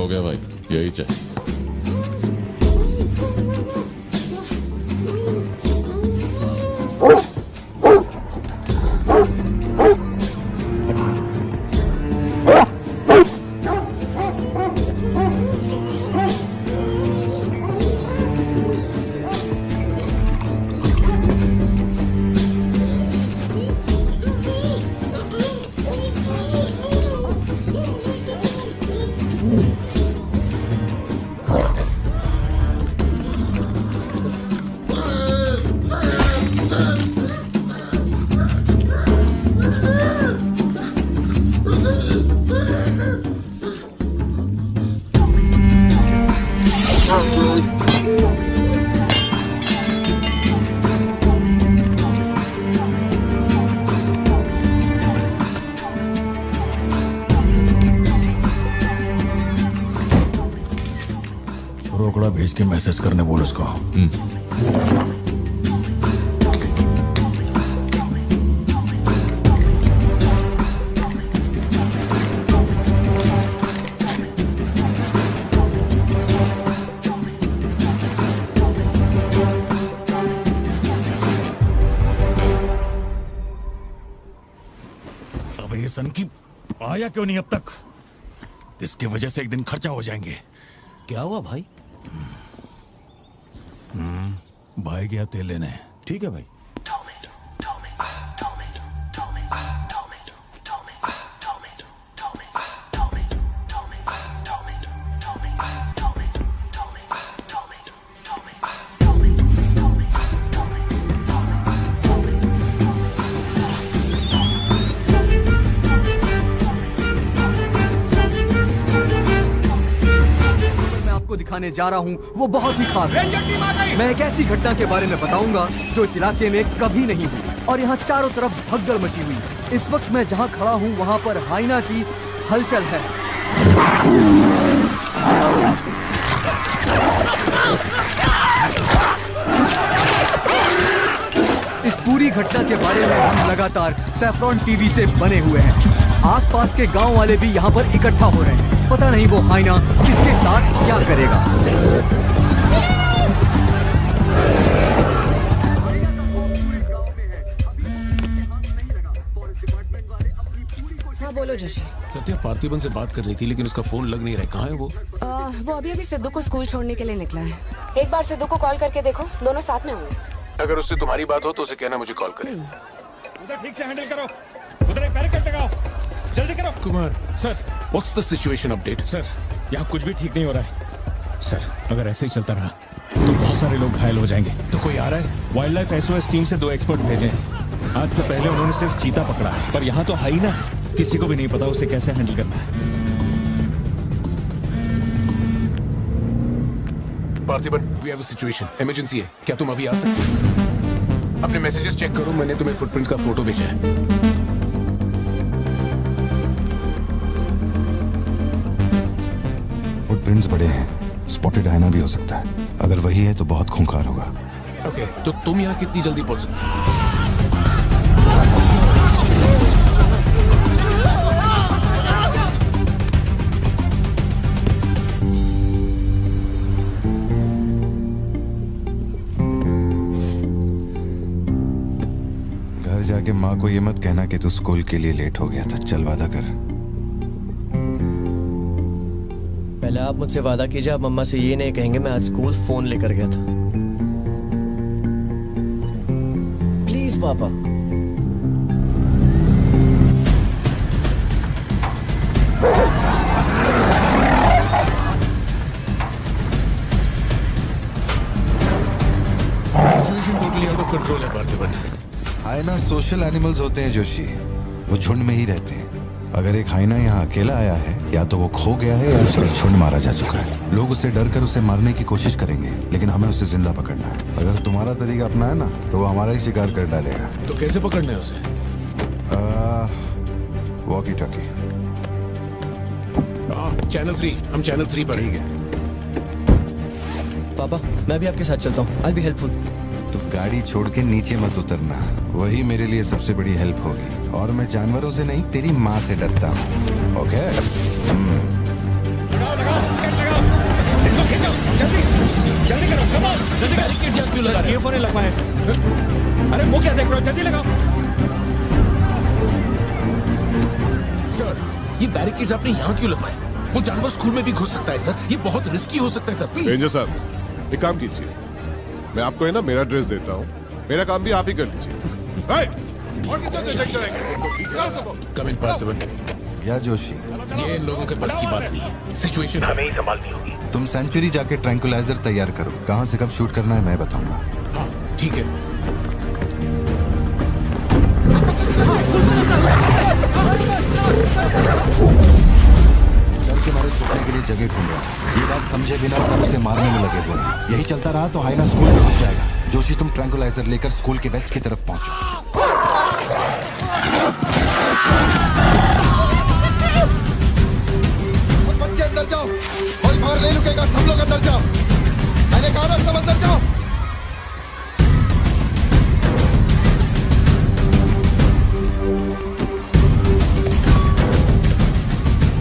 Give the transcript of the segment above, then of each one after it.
हो गया भाई, यही चाहिए। रोकड़ा भेज के मैसेज करने बोल उसको। अब ये सन की आया क्यों नहीं अब तक? इसकी वजह से एक दिन खर्चा हो जाएंगे। क्या हुआ भाई? भाई गया तेल लेने। ठीक है भाई। दिखाने जा रहा हूँ वो बहुत ही खास है। मैं एक ऐसी घटना के बारे में बताऊंगा जो इस इलाके में कभी नहीं हुई और यहाँ चारों तरफ भगदड़ मची हुई। इस वक्त मैं जहाँ खड़ा हूँ वहाँ पर हाइना की हलचल है। इस पूरी घटना के बारे में हम लगातार सैफ्रॉन टीवी से बने हुए हैं। आसपास के गांव वाले भी यहाँ पर इकट्ठा हो रहे हैं। पता नहीं वो हाइना किसके साथ क्या करेगा। हाँ बोलो जोशी। सत्या पार्थिबन से बात कर रही थी लेकिन उसका फोन लग नहीं रहा है। कहाँ है वो? वो अभी सिद्धू को स्कूल छोड़ने के लिए निकला है। एक बार सिद्धू को कॉल करके देखो, दोनों साथ में होंगे। अगर उससे तुम्हारी बात हो तो उसे कहना मुझे कॉल करे। उधर ठीक से हैंडल करो, उधर एक बैरिकेड लगाओ, जल्दी करो। Kumar sir, what's the situation update? Sir, यहाँ कुछ भी ठीक नहीं हो रहा है। सर, अगर ऐसे ही चलता रहा तो बहुत सारे लोग घायल हो जाएंगे। तो कोई आ रहा है? वाइल्ड लाइफ एसओएस टीम से 2 एक्सपर्ट भेजे हैं। आज से पहले उन्होंने सिर्फ चीता पकड़ा है, पर यहाँ तो हाइना है। किसी को भी नहीं पता उसे कैसे हैंडल करना है। Parthiban, we have a situation, emergency है। क्या तुम अभी आ सकते हो? अपने मैसेजेस चेक करो, मैंने तुम्हें फुटप्रिंट का फोटो भेजा है। फुटप्रिंट्स बड़े हैं, स्पॉटेड हाइना भी हो सकता है। अगर वही है तो बहुत खूंखार होगा। ओके, तो तुम यहाँ कितनी जल्दी पहुंच सकते हो? घर जाके माँ को ये मत कहना कि तू स्कूल के लिए लेट हो गया था। चल वादा कर। पहले आप मुझसे वादा कीजिए, आप मम्मा से ये नहीं कहेंगे मैं आज स्कूल फोन लेकर गया था। प्लीज पापा। Situation totally out of control है पार्थिबन। हाइना सोशल एनिमल्स होते हैं जोशी, वो झुंड में ही रहते हैं। अगर एक हाइना यहाँ अकेला आया है, या तो वो खो गया है या उसका झुंड मारा जा चुका है। लोग उससे डर कर उसे मारने की कोशिश करेंगे, लेकिन हमें उसे जिंदा पकड़ना है। अगर तुम्हारा तरीका अपना है ना, तो वो हमारा ही शिकार कर डालेगा। तो कैसे पकड़ना है उसे? Walkie talkie. चैनल 3, हम चैनल 3 पर ठीक है। पापा, मैं भी आपके साथ चलता हूँ। I'll be helpful। तो गाड़ी छोड़ के नीचे मत उतरना, वही मेरे लिए सबसे बड़ी हेल्प होगी। और मैं जानवरों से नहीं, तेरी माँ से डरता हूँ। ओके? लगाओ, गेट लगाओ। इसको खींचो, जल्दी, जल्दी करो, कम ऑन, जल्दी करो। बैरिकेड्स यहाँ क्यों लगा रहे हो? ये फोन लगवाया सर। अरे मुंह क्या देख रहे हो, जल्दी लगाओ। सर, ये बैरिकेड्स आपने यहाँ क्यों लगवाए? वो जानवर स्कूल में भी घुस सकता है सर। ये बहुत रिस्की हो सकता है सर, प्लीज। रेंजर साहब, एक काम कीजिए, मैं आपको है ना मेरा ड्रेस देता हूँ, मेरा काम भी आप ही कर लीजिए। और कितना चेक करेंगे? कम इन पार्थिवन। या जोशी, ये इन लोगों के बस की बात नहीं है। सिचुएशन हमें ही संभालनी होगी। तुम सेंचुरी जाके ट्रैंकुलाइजर तैयार करो। कहाँ से कब शूट करना है मैं बताऊंगा। हाँ, ठीक है। डर के मारे छुपने के लिए जगह ढूंढ रहा है। ये बात समझे बिना सब उसे मारने में लगे हुए हैं। यही चलता रहा तो हाइना स्कूल में घुस जाएगा। जोशी, तुम ट्रैंकुलाइजर लेकर स्कूल के वेस्ट की तरफ पहुंचो। बच्चे अंदर जाओ, कोई बाहर नहीं रुकेगा, सब लोग अंदर जाओ। मैंने कहा ना, सब अंदर जाओ।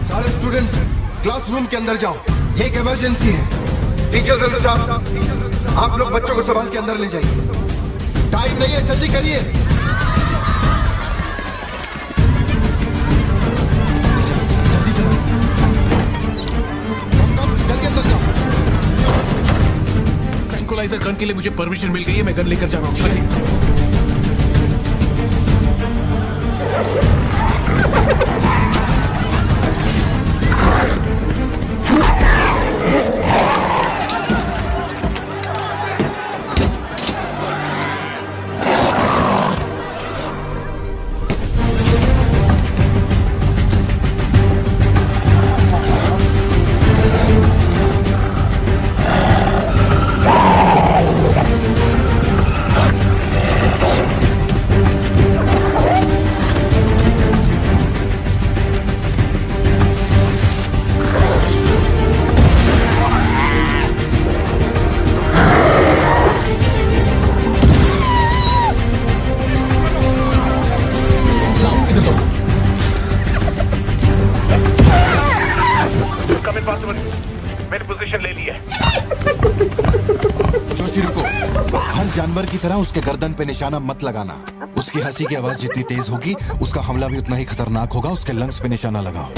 सारे स्टूडेंट्स क्लासरूम के अंदर जाओ, ये एक इमरजेंसी है। टीचर्स अंदर जाओ, आप लोग बच्चों को संभाल के अंदर ले जाइए। टाइम नहीं है, जल्दी करिए। जल्दी चलो, जल्दी अंदर जाओ। ट्रैंकुलाइजर गन के लिए मुझे परमिशन मिल गई है। मैं गन लेकर जा रहा हूँ, ठीक है? मैंने पोजीशन ले ली है। जोशी रुको, हर जानवर की तरह उसके गर्दन पे निशाना मत लगाना। उसकी हंसी की आवाज जितनी तेज होगी, उसका हमला भी उतना ही खतरनाक होगा। उसके लंग्स पे निशाना लगाओ।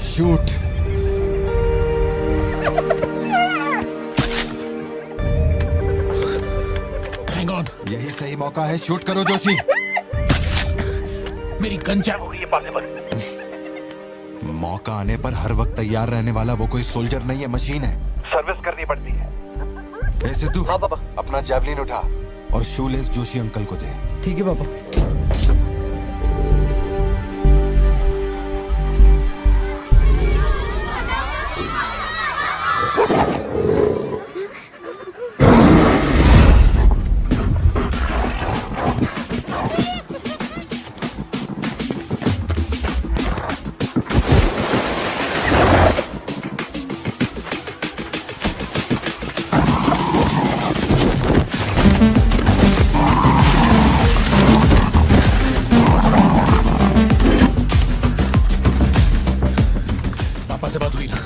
शूट। Hang on. यही सही मौका है, शूट करो जोशी। मेरी गन जैम हो गई है पासिबल। मौका आने पर हर वक्त तैयार रहने वाला वो कोई सोल्जर नहीं है, मशीन है। सर्विस करनी पड़ती है। ए सिद्धू, हाँ पापा। अपना जैवलिन उठा और शूलेस जोशी अंकल को दे। ठीक है पापा। पापा से बात हुई ना?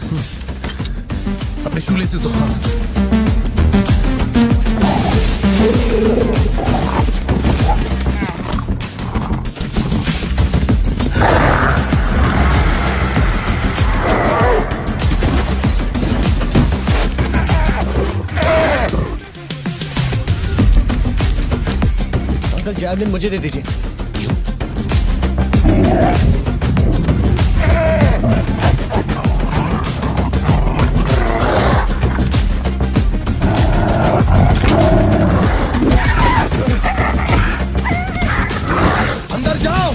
अपने शूलेसेस दो। अंकल जैवलिन मुझे दे दीजिए। अंदर जाओ।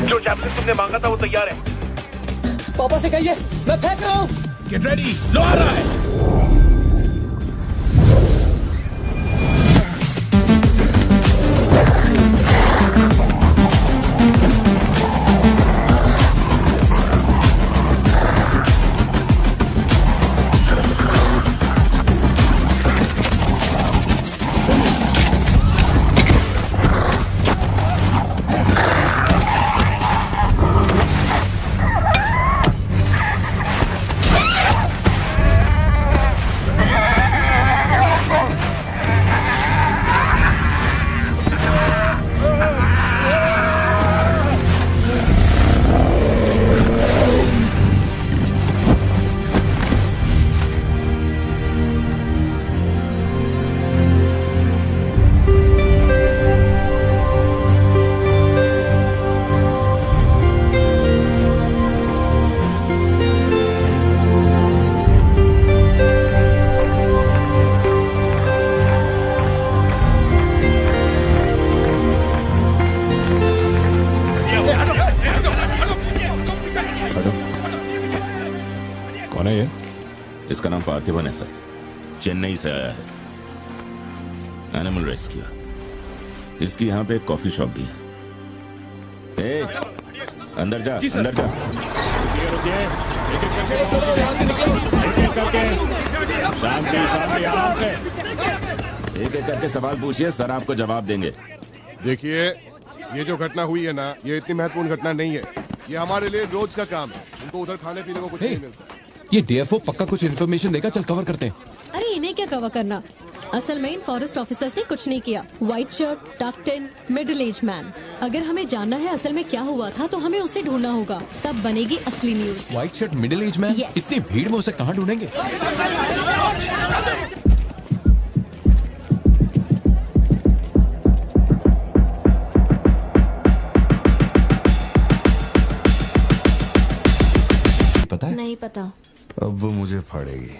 जो जैवलिन तुमने मांगा था वो तैयार है। पापा से कहिए मैं फेंक रहा हूँ। गेट रेडी, लो आ रहा है। पार्थिवन है सर, चेन्नई से आया है। Animal rescue. इसकी यहाँ पे एक कॉफी शॉप भी है। ए, अंदर जा, अंदर जा। शांति शांति, आराम से। एक एक करके सवाल पूछिए, सर आपको जवाब देंगे। देखिए, ये जो घटना हुई है ना, ये इतनी महत्वपूर्ण घटना नहीं है। ये हमारे लिए रोज का काम है। उनको उधर खाने पीने को कुछ नहीं मिलता। ये डीएफओ पक्का कुछ इन्फॉर्मेशन देगा, चल कवर करते हैं। अरे इन्हें क्या कवर करना, असल में इन फॉरेस्ट ऑफिसर्स ने कुछ नहीं किया। व्हाइट शर्ट, टक्ड इन, मिडिल एज मैन। अगर हमें जानना है असल में क्या हुआ था तो हमें उसे ढूंढना होगा, तब बनेगी असली news. White shirt, middle age man, इतनी भीड़ में उसे कहाँ ढूंढेंगे? पता है? नहीं पता। अब वो मुझे फाड़ेगी।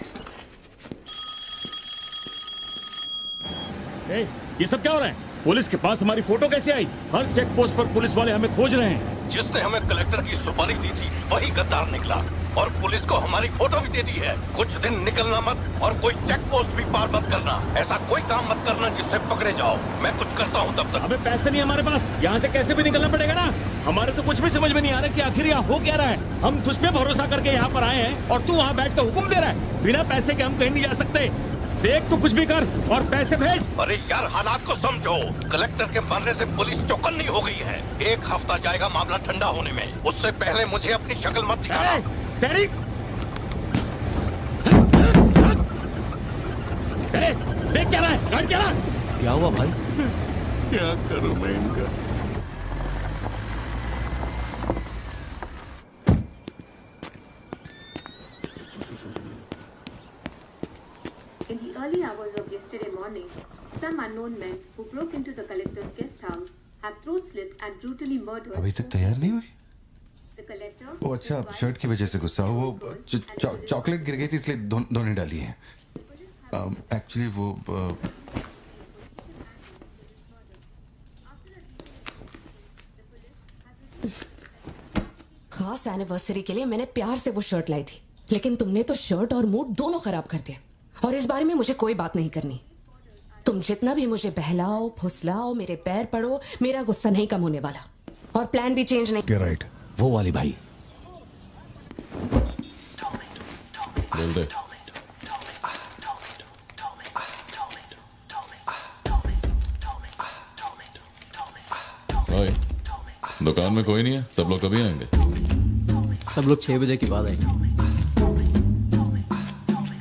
ये सब क्या हो रहा है? पुलिस के पास हमारी फोटो कैसे आई? हर चेक पोस्ट पर पुलिस वाले हमें खोज रहे हैं। जिसने हमें कलेक्टर की सुपारी दी थी वही गद्दार निकला और पुलिस को हमारी फोटो भी दे दी है। कुछ दिन निकलना मत और कोई चेक पोस्ट भी पार मत करना। ऐसा कोई काम मत करना जिससे पकड़े जाओ। मैं कुछ करता हूँ तब तक। हमें पैसे नहीं हमारे पास, यहाँ से कैसे भी निकलना पड़ेगा ना। हमारे तो कुछ भी समझ में नहीं आ रहा कि आखिर यहाँ हो क्या रहा है। हम तुझ पे भरोसा करके यहाँ पर आए हैं और तू वहाँ बैठ कर हुक्म दे रहा है। बिना पैसे के हम कहीं नहीं जा सकते। देख तू कुछ भी कर और पैसे भेज। अरे यार, हालात को समझो। कलेक्टर के मरने से पुलिस चौकन्नी हो गई है। 1 हफ्ता जाएगा मामला ठंडा होने में। उससे पहले मुझे अपनी शक्ल मत दिखाना। तेरी देख क्या रहा है? गाड़ी चला। क्या हुआ भाई? क्या करूं मैं इनका? In the early hours of yesterday morning, some unknown men who broke into the collector's guest house have throat slit and brutally murdered. अभी तक तैयार नहीं हुई? The collector. वो अच्छा, शर्ट की वजह से गुस्सा हो। वो चॉकलेट गिर गई थी इसलिए धोने डाली है। एक्चुअली वो खास एनिवर्सरी के लिए मैंने प्यार से वो शर्ट लाई थी, लेकिन तुमने तो शर्ट और मूड दोनों खराब कर दिया। और इस बारे में मुझे कोई बात नहीं करनी। तुम जितना भी मुझे बहलाओ फुसलाओ, मेरे पैर पड़ो, मेरा गुस्सा नहीं कम होने वाला। और प्लान भी चेंज नहीं। राइट, वो वाली भाई। बोल दे। भाई, दुकान में कोई नहीं है? सब लोग कभी आएंगे? सब लोग 6 बजे के बाद आएंगे।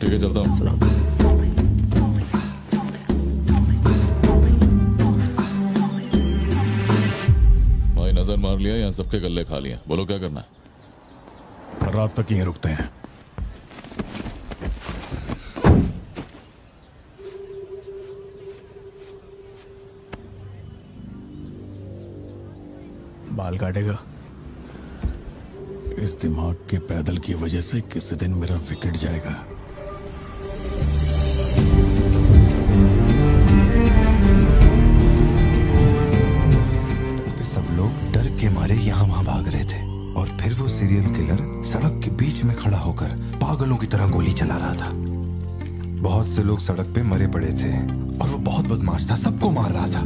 ठीक है, चलता हूँ। भाई नजर मार लिया, यहाँ सबके गल्ले खा लिए। बोलो क्या करना है? रात तक यहीं रुकते हैं। बाल काटेगा? इस दिमाग के पैदल की वजह से किसी दिन मेरा विकेट जाएगा। सब लोग डर के मारे यहाँ वहाँ भाग रहे थे और फिर वो सीरियल किलर सड़क के बीच में खड़ा होकर पागलों की तरह गोली चला रहा था। बहुत से लोग सड़क पे मरे पड़े थे और वो बहुत बदमाश था, सबको मार रहा था।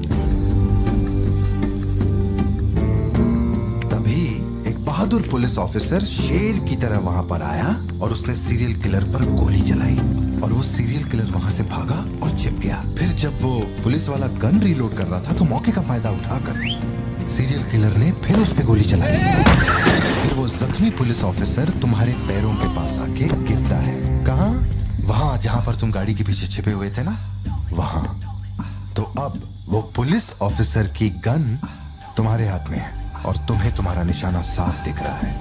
तभी एक बहादुर पुलिस ऑफिसर शेर की तरह वहां पर आया और उसने सीरियल किलर पर गोली चलाई और वो सीरियल किलर वहां से भागा और छिप गया। फिर जब वो पुलिस वाला गन रीलोड कर रहा था तो मौके का फायदा उठाकर सीरियल किलर ने फिर उस पे गोली चलाई। फिर वो जख्मी पुलिस ऑफिसर तुम्हारे पैरों के पास आके गिरता है। कहाँ? वहां जहां पर तुम गाड़ी के पीछे छिपे हुए थे ना, वहां। तो अब वो पुलिस ऑफिसर की गन तुम्हारे हाथ में है और तुम्हें तुम्हारा निशाना साफ दिख रहा है।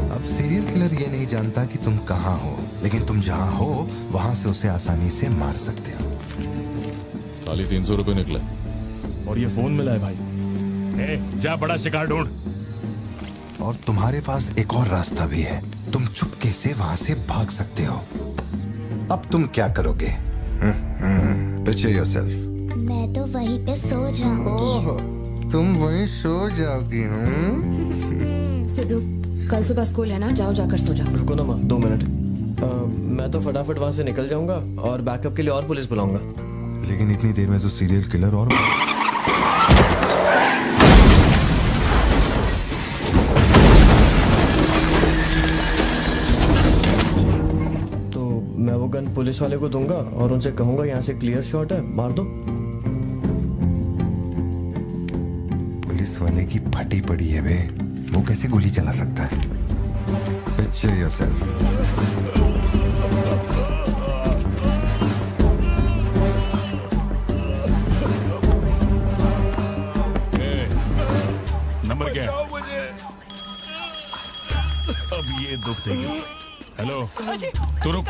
अब सीरियल किलर ये नहीं जानता कि तुम कहां हो, लेकिन तुम जहां हो वहां से उसे आसानी से मार सकते हो। खाली 300 रुपए निकले और ये फोन मिला है भाई। जा बड़ा शिकार ढूंढ। और तुम्हारे पास एक और रास्ता भी है, तुम चुपके से वहां से भाग सकते हो। अब तुम क्या करोगे? Picture yourself. मैं तो वहीं पे सो जाऊंगी। तुम वहीं सो जाओगी? सिद्धू, कल सुबह स्कूल है ना, जाओ जाकर सो जाओ। रुको ना माँ, 2 मिनट। मैं तो फटाफट वहां से निकल जाऊंगा और बैकअप के लिए और पुलिस बुलाऊंगा। लेकिन इतनी देर में तो सीरियल किलर और तो मैं वो गन पुलिस वाले को दूंगा और उनसे कहूंगा यहाँ से क्लियर शॉट है, मार दो। पुलिस वाले की फटी पड़ी है बे, वो कैसे गोली चला सकता है? Picture yourself. नंबर क्या है? अब ये दुख देगी। हेलो, तू रुक,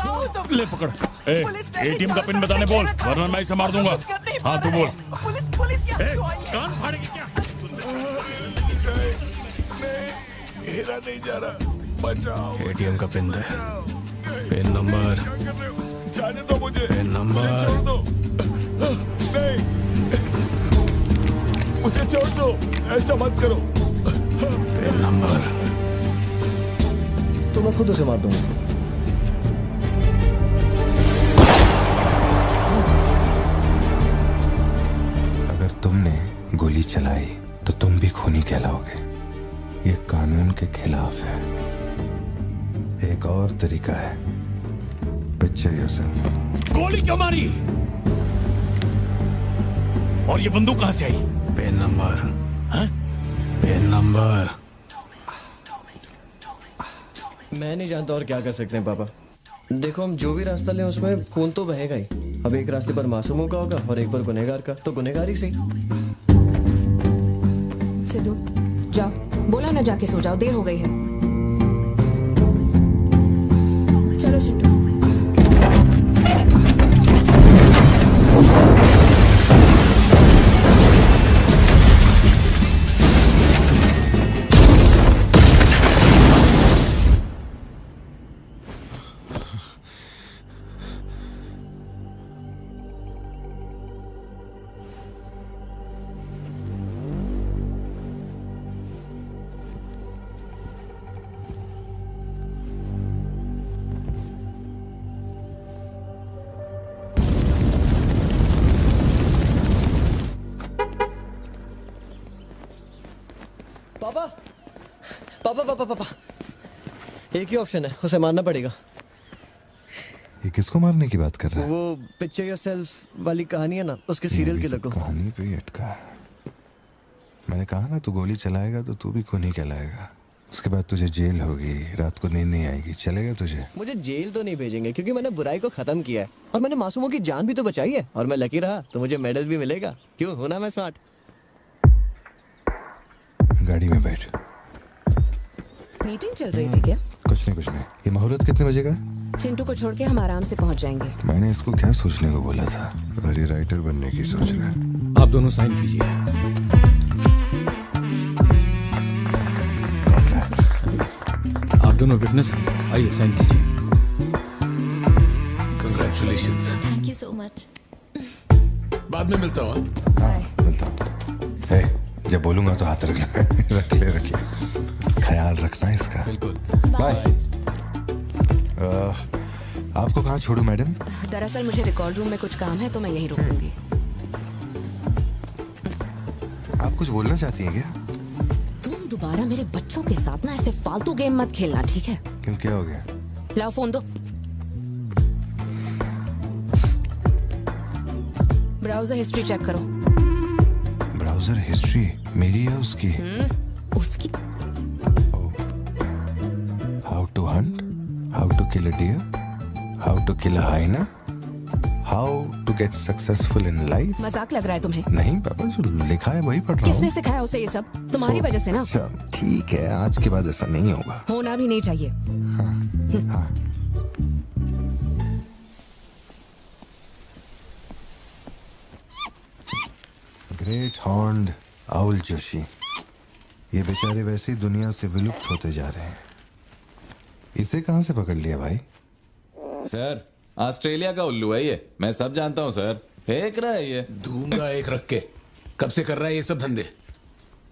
ले पकड़। एटीएम का पिन बताने बोल, वरना मैं इसे मार दूंगा। हाँ तू बोल। कान फाड़ेगी क्या? मेरा नहीं जा रहा, बचाओ। एटीएम का पिन दे। Pin number. जाने दो मुझे। Pin number. छोड़ दो। नहीं, मुझे छोड़ दो, ऐसा मत करो। Pin number. तो मैं खुद उसे मार दूंगा। अगर तुमने गोली चलाई तो तुम भी खूनी कहलाओगे। ये कानून के खिलाफ है। एक और तरीका है। Picture yourself. गोली क्यों मारी? और ये बंदूक कहां से आई? Pin number. हाँ? Pin number. मैं नहीं जानता और क्या कर सकते हैं पापा। देखो, हम जो भी रास्ता लें उसमें खून तो बहेगा ही। अब एक रास्ते पर मासूमों का होगा और एक पर गुनहगार का, तो गुनहगार ही सही। सिद्धू जाओ, बोला ना जाके सो जाओ, देर हो गई है। चलो चिंटू। पापा पापा पापा पापा, एक ही ऑप्शन है, उसे मारना पड़ेगा। ये किसको मारने की बात कर रहा है? वो पिक्चर योरसेल्फ वाली कहानी है ना, उसके सीरियल किलर को। कहानी पे ही अटका है। मैंने कहा ना, तू गोली चलाएगा तो तू भी खूनी कहलाएगा। उसके बाद तुझे जेल होगी, रात को नींद नहीं आएगी। चलेगा तुझे? मुझे जेल तो नहीं भेजेंगे, क्योंकि मैंने बुराई को खत्म किया है और मैंने मासूमों की जान भी तो बचाई है। और मैं लकी रहा तो मुझे मेडल भी मिलेगा। क्यों, होना मैं स्मार्ट। गाड़ी में बैठ। मीटिंग चल रही थी क्या? कुछ नहीं। ये मुहूर्त कितने बजे का? चिंटू को छोड़ के हम आराम से पहुंच जाएंगे। मैंने इसको क्या सोचने को बोला था? बड़ी राइटर बनने की सोच रहा है। आप दोनों साइन कीजिए। आप दोनों विटनेस हैं, आइए साइन कीजिए। Congratulations. Thank you so much. बाद में मिलता हूँ। हाँ, मिलता हूँ। जब बोलूंगा तो हाथ रखना। रख ले, ख्याल रखना इसका। बिल्कुल। बाय। आपको कहाँ छोड़ूं मैडम? दरअसल मुझे रिकॉर्ड रूम में कुछ काम है, तो मैं यहीं रुकूंगी। आप कुछ बोलना चाहती हैं क्या? तुम दोबारा मेरे बच्चों के साथ ना ऐसे फालतू गेम मत खेलना, ठीक है? क्यों, क्या हो गया? लाओ फोन दो। ब्राउजर हिस्ट्री चेक करो। ब्राउजर हिस्ट्री मेरी या उसकी? उसकी। How to hunt, how to kill a deer, how to kill a hyena, how to get successful in life. मजाक लग रहा है तुम्हें? नहीं पापा, जो लिखा है वही पढ़ रहा हूँ। किसने सिखाया उसे ये सब? तुम्हारी वजह से ना। अच्छा ठीक है, आज के बाद ऐसा नहीं होगा। होना भी नहीं चाहिए। हाँ। ग्रेट हॉर्न्ड आउल जोशी, ये बेचारे वैसे ही दुनिया से विलुप्त होते जा रहे हैं। इसे कहां से पकड़ लिया भाई? सर, ऑस्ट्रेलिया का उल्लू है ये, मैं सब जानता हूँ सर। फेंक रहा है ये। दूंगा एक रख के। कब से कर रहा है ये सब धंधे?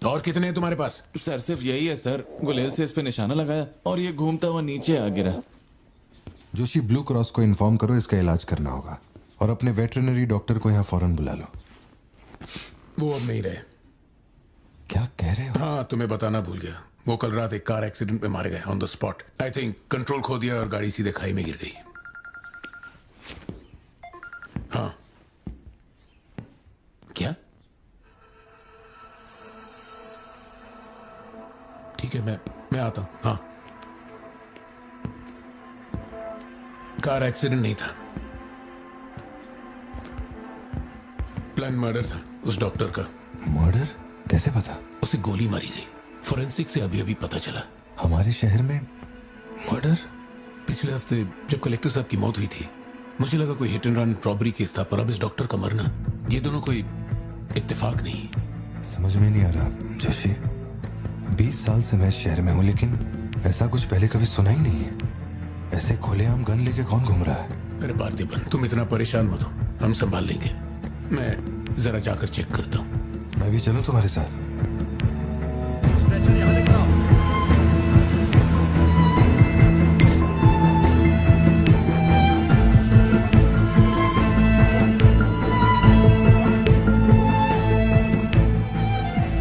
और कितने हैं तुम्हारे पास? सर सिर्फ यही है सर। गुलेल से इस पे निशाना लगाया और ये घूमता हुआ नीचे आ गिरा। जोशी, ब्लू क्रॉस को इन्फॉर्म करो, इसका इलाज करना होगा। और अपने वेटरनरी डॉक्टर को यहाँ फौरन बुला लो। वो अब नहीं रहे। क्या कह रहे हो? हाँ, तुम्हें बताना भूल गया। वो कल रात एक कार एक्सीडेंट में मारे गए on the spot. I think control खो दिया और गाड़ी सीधे खाई में गिर गई। हाँ। क्या? ठीक है, मैं आता हूं। हाँ, कार एक्सीडेंट नहीं था, प्लान मर्डर था उस डॉक्टर का। मर्डर? कैसे पता? उसे गोली मारी गई। फोरेंसिक से अभी अभी पता चला। हमारे शहर में मर्डर? पिछले हफ्ते जब कलेक्टर साहब की मौत हुई थी, मुझे लगा कोई hit and run robbery case था, पर अब इस डॉक्टर का मरना, ये दोनों कोई इत्तेफाक नहीं। समझ में नहीं आ रहा जोशी। 20 साल से मैं इस शहर में हूँ, लेकिन ऐसा कुछ पहले कभी सुना ही नहीं है। ऐसे खुलेआम गन लेके कौन घूम रहा है? अरे पार्थिबन, तुम इतना परेशान मत हो, हम संभाल लेंगे। मैं जरा जाकर चेक करता हूँ। मैं भी चलूं तुम्हारे साथ?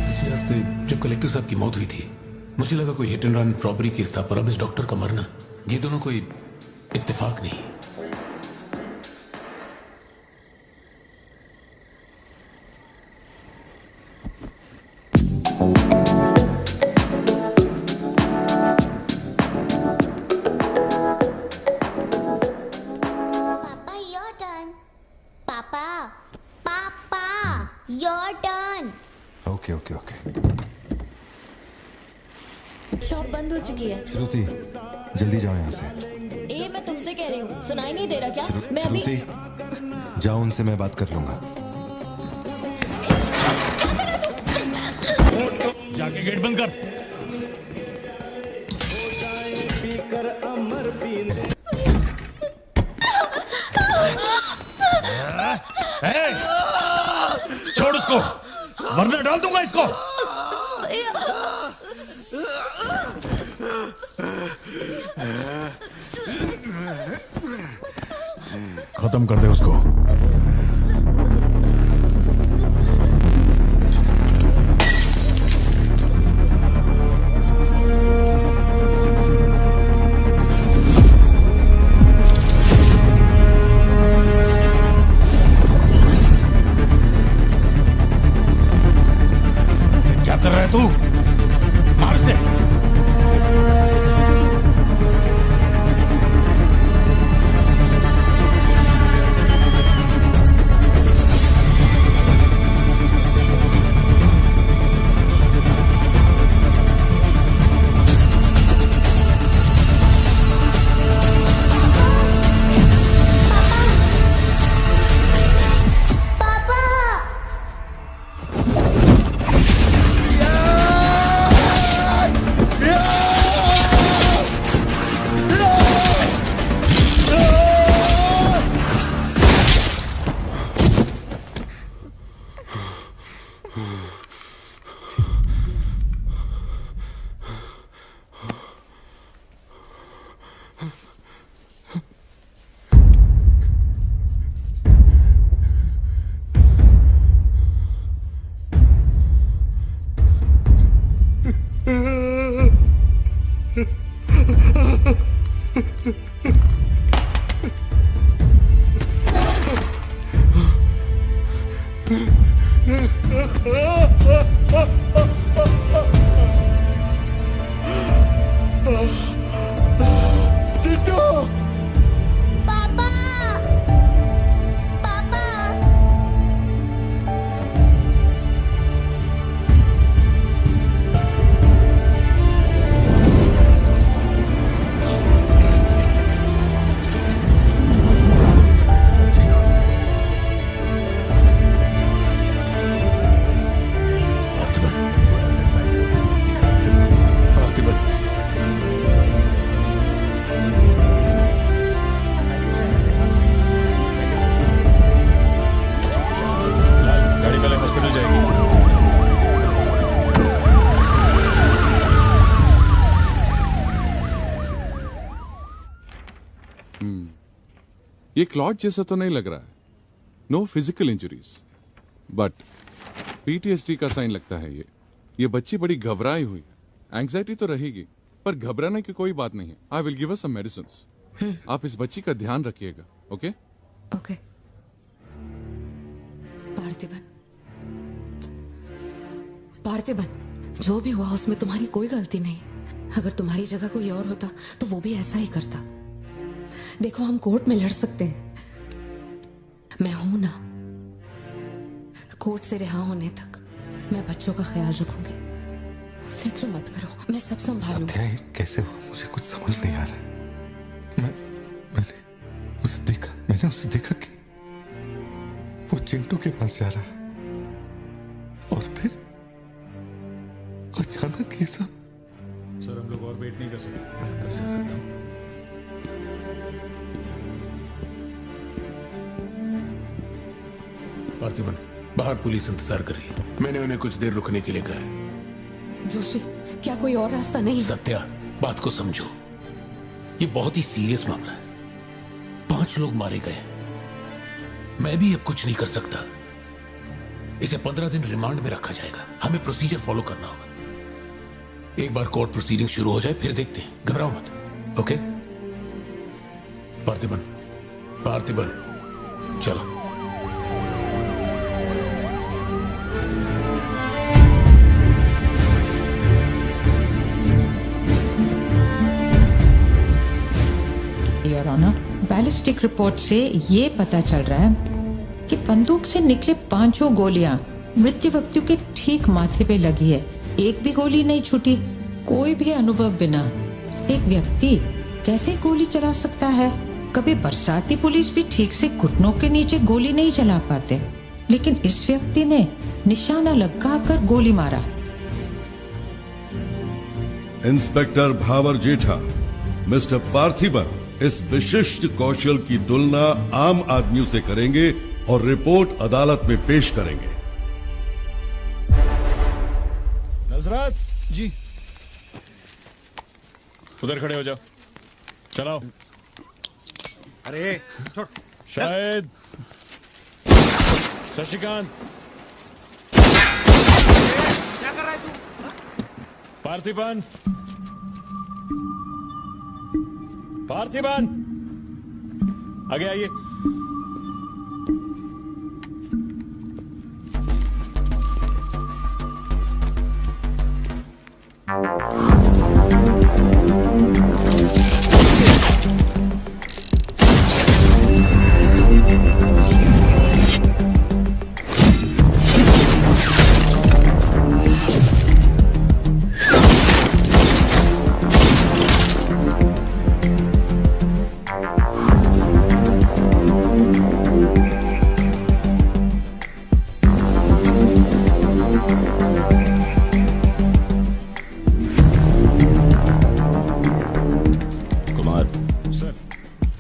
पिछले हफ्ते जब कलेक्टर साहब की मौत हुई थी, मुझे लगा कोई hit and run robbery case था, पर अब इस डॉक्टर का मरना, ये दोनों कोई इत्तेफाक नहीं। शॉप बंद हो चुकी है। श्रुति, जल्दी जाओ यहाँ से। मैं तुमसे कह रही हूँ, सुनाई नहीं दे रहा क्या? मैं अभी श्रुति, जाओ, उनसे मैं बात कर लूंगा। जाके गेट बंद कर। छोड़ उसको, वरना डाल दूंगा इसको। खत्म कर दे उसको। क्या कर रहा है तू? मार से। ये क्लॉट जैसा तो नहीं लग रहा है, no physical injuries, but PTSD का साइन लगता है ये बच्ची बड़ी घबराई हुई है। एंग्जाइटी तो रहेगी, पर घबराने की कोई बात नहीं है। I will give her some medicine. आप इस बच्ची का ध्यान रखिएगा, ओके? ओके। पार्थिबन, जो भी हुआ उसमें तुम्हारी कोई गलती नहीं। अगर तुम्हारी जगह कोई और होता तो वो भी ऐसा ही करता। देखो, हम कोर्ट में लड़ सकते हैं, मैं हूं ना। कोर्ट से रिहा होने तक मैं बच्चों का ख्याल रखूंगी, फिक्र मत करो, मैं सब संभालूंगी। सत्या, ये कैसे हुआ मुझे कुछ समझ नहीं आ रहा। मैंने उसे देखा कि वो चिंटू के पास जा रहा है और फिर अचानक ये सब। सर, हम लोग और वेट नहीं कर सकते, मैं अंदर जा सकता हूँ? पार्थिबन, बाहर पुलिस इंतजार कर रही है। मैंने उन्हें कुछ देर रुकने के लिए कहा है। जोशी, क्या कोई और रास्ता नहीं? सत्या, बात को समझो, ये बहुत ही सीरियस मामला है। 5 लोग मारे गए। मैं भी अब कुछ नहीं कर सकता। इसे 15 दिन रिमांड में रखा जाएगा। हमें प्रोसीजर फॉलो करना होगा। एक बार कोर्ट प्रोसीडिंग शुरू हो जाए फिर देखते हैं। घबराओ मत, ओके? पार्थिबन, चलो। योर ऑनर, बैलिस्टिक रिपोर्ट से ये पता चल रहा है कि बंदूक से निकले 5 गोलियां मृत्यु व्यक्ति के ठीक माथे पे लगी है। एक भी गोली नहीं छूटी। कोई भी अनुभव बिना एक व्यक्ति कैसे गोली चला सकता है? कभी बरसाती पुलिस भी ठीक से घुटनों के नीचे गोली नहीं चला पाते, लेकिन इस व्यक्ति ने निशाना लगाकर गोली मारा। इंस्पेक्टर भावर जेठा, मिस्टर पार्थिबन इस विशिष्ट कौशल की तुलना आम आदमियों से करेंगे और रिपोर्ट अदालत में पेश करेंगे। नजरत जी, उधर खड़े हो जाओ। चलाओ। अरे छोड़। शायद शशिकांत, क्या कर रहा है तू? पार्थिबन, आगे आइए।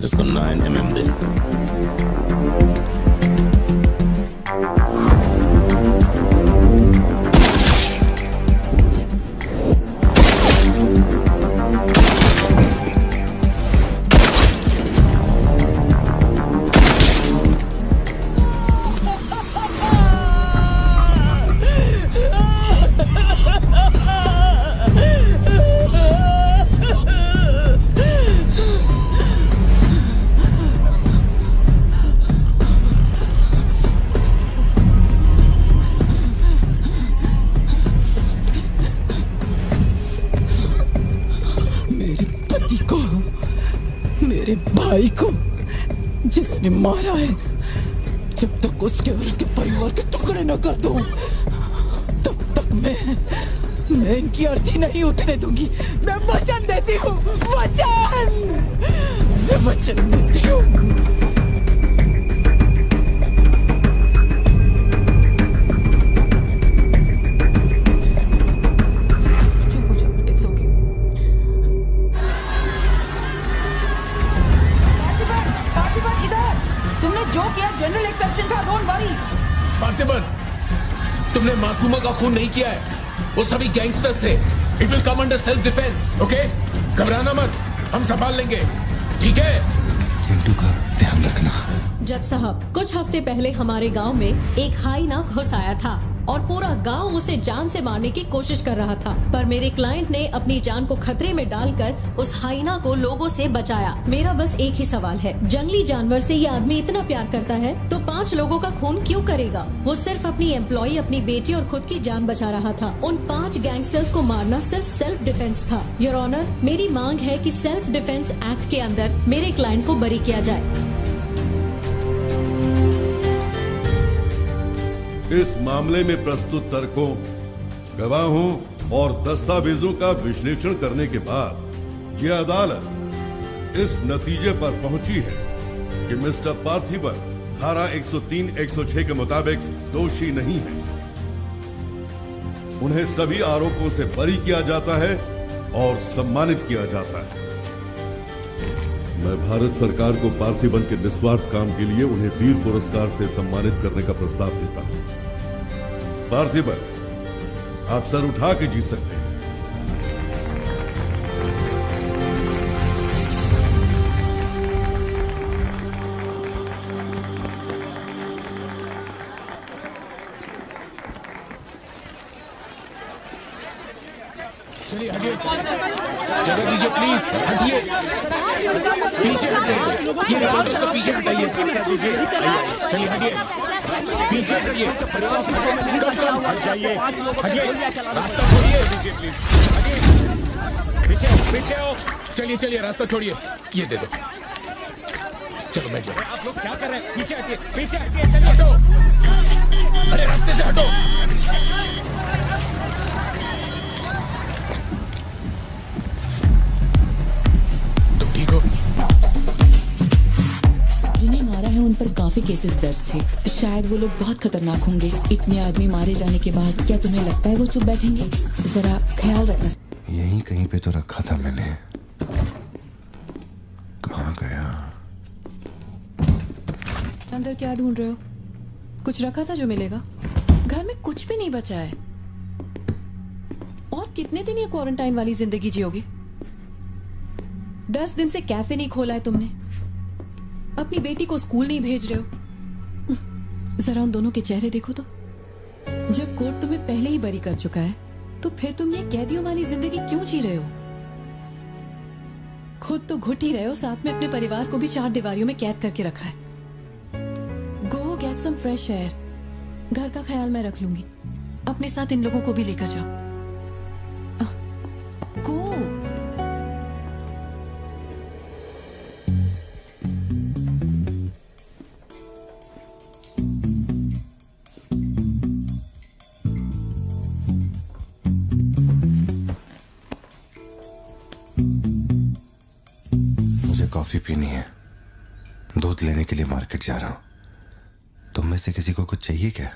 इसको 9 mm दे। भाई को जिसने मारा है, जब तक उसके और उसके परिवार के टुकड़े न कर दूं, तब तक मैं इनकी अर्थी नहीं उठने दूंगी। मैं वचन देती हूँ, मैं वचन देती हूँ। जनरल एक्सेप्शन था, डोंट वरी। पार्थिबन, तुमने मासूमा का खून नहीं किया है, वो सभी गैंगस्टर्स थे। It will come under self defence, okay? घबराना मत, हम संभाल लेंगे, ठीक है? चिंटू का ध्यान ध्यान रखना। जज साहब, कुछ हफ्ते पहले हमारे गांव में एक हाइना घुस आया था और पूरा गांव उसे जान से मारने की कोशिश कर रहा था, पर मेरे क्लाइंट ने अपनी जान को खतरे में डालकर उस हाइना को लोगों से बचाया। मेरा बस एक ही सवाल है, जंगली जानवर से ये आदमी इतना प्यार करता है तो 5 लोगों का खून क्यों करेगा? वो सिर्फ अपनी एम्प्लॉय, अपनी बेटी और खुद की जान बचा रहा था। उन 5 गैंगस्टर्स को मारना सिर्फ सेल्फ डिफेंस था। योर ऑनर, मेरी मांग है कि सेल्फ डिफेंस एक्ट के अंदर मेरे क्लाइंट को बरी किया जाए। इस मामले में प्रस्तुत तर्कों, गवाहों और दस्तावेजों का विश्लेषण करने के बाद यह अदालत इस नतीजे पर पहुंची है कि मिस्टर पार्थिबन धारा 103-106 के मुताबिक दोषी नहीं है। उन्हें सभी आरोपों से बरी किया जाता है और सम्मानित किया जाता है। मैं भारत सरकार को पार्थिबन के निस्वार्थ काम के लिए उन्हें वीर पुरस्कार से सम्मानित करने का प्रस्ताव देता हूं। पार्थिबन, आप सर उठा के जी सकते हैं। चलिए हटिए, जगह दीजिए प्लीज, हटिए, पीछे हटिए, ये रिपोर्टर्स को पीछे हटाइए, चलिए हटिए, पीछे हटिए, हट जाइए, हटिए, रास्ता छोड़िए, दीजिए प्लीज, हटिए, पीछे पीछे हो, चलिए चलिए रास्ता छोड़िए, ये दे दो, चलो बैठ जाओ। आप लोग क्या कर रहे हैं? पीछे हटिए, चलिए हटो, अरे रास्ते से हटो। जिन्हें मारा है उन पर काफी केसेस दर्ज थे। शायद वो लोग बहुत खतरनाक होंगे। इतने आदमी मारे जाने के बाद क्या तुम्हें लगता है वो चुप बैठेंगे? जरा ख्याल रखना। यहीं कहीं पे तो रखा था मैंने, कहाँ गया? अंदर क्या ढूंढ रहे हो? कुछ रखा था जो मिलेगा? घर में कुछ भी नहीं बचा है। और कितने दिन ये क्वारंटाइन वाली जिंदगी जियोगी? 10 दिन से कैफे नहीं खोला है तुमने, अपनी बेटी को स्कूल नहीं भेज रहे हो। जरा उन दोनों के चेहरे देखो तो। जब कोर्ट तुम्हें पहले ही बरी कर चुका है तो फिर तुम ये कैदियों वाली जिंदगी क्यों जी रहे हो? खुद तो घुट ही रहे हो, साथ में अपने परिवार को भी 4 दीवारियों में कैद करके रखा है। Go get some fresh air. घर का ख्याल मैं रख लूंगी। अपने साथ इन लोगों को भी लेकर जाओ। गो। कॉफी पीनी है, दूध लेने के लिए मार्केट जा रहा हूं। तुम में से किसी को कुछ चाहिए क्या?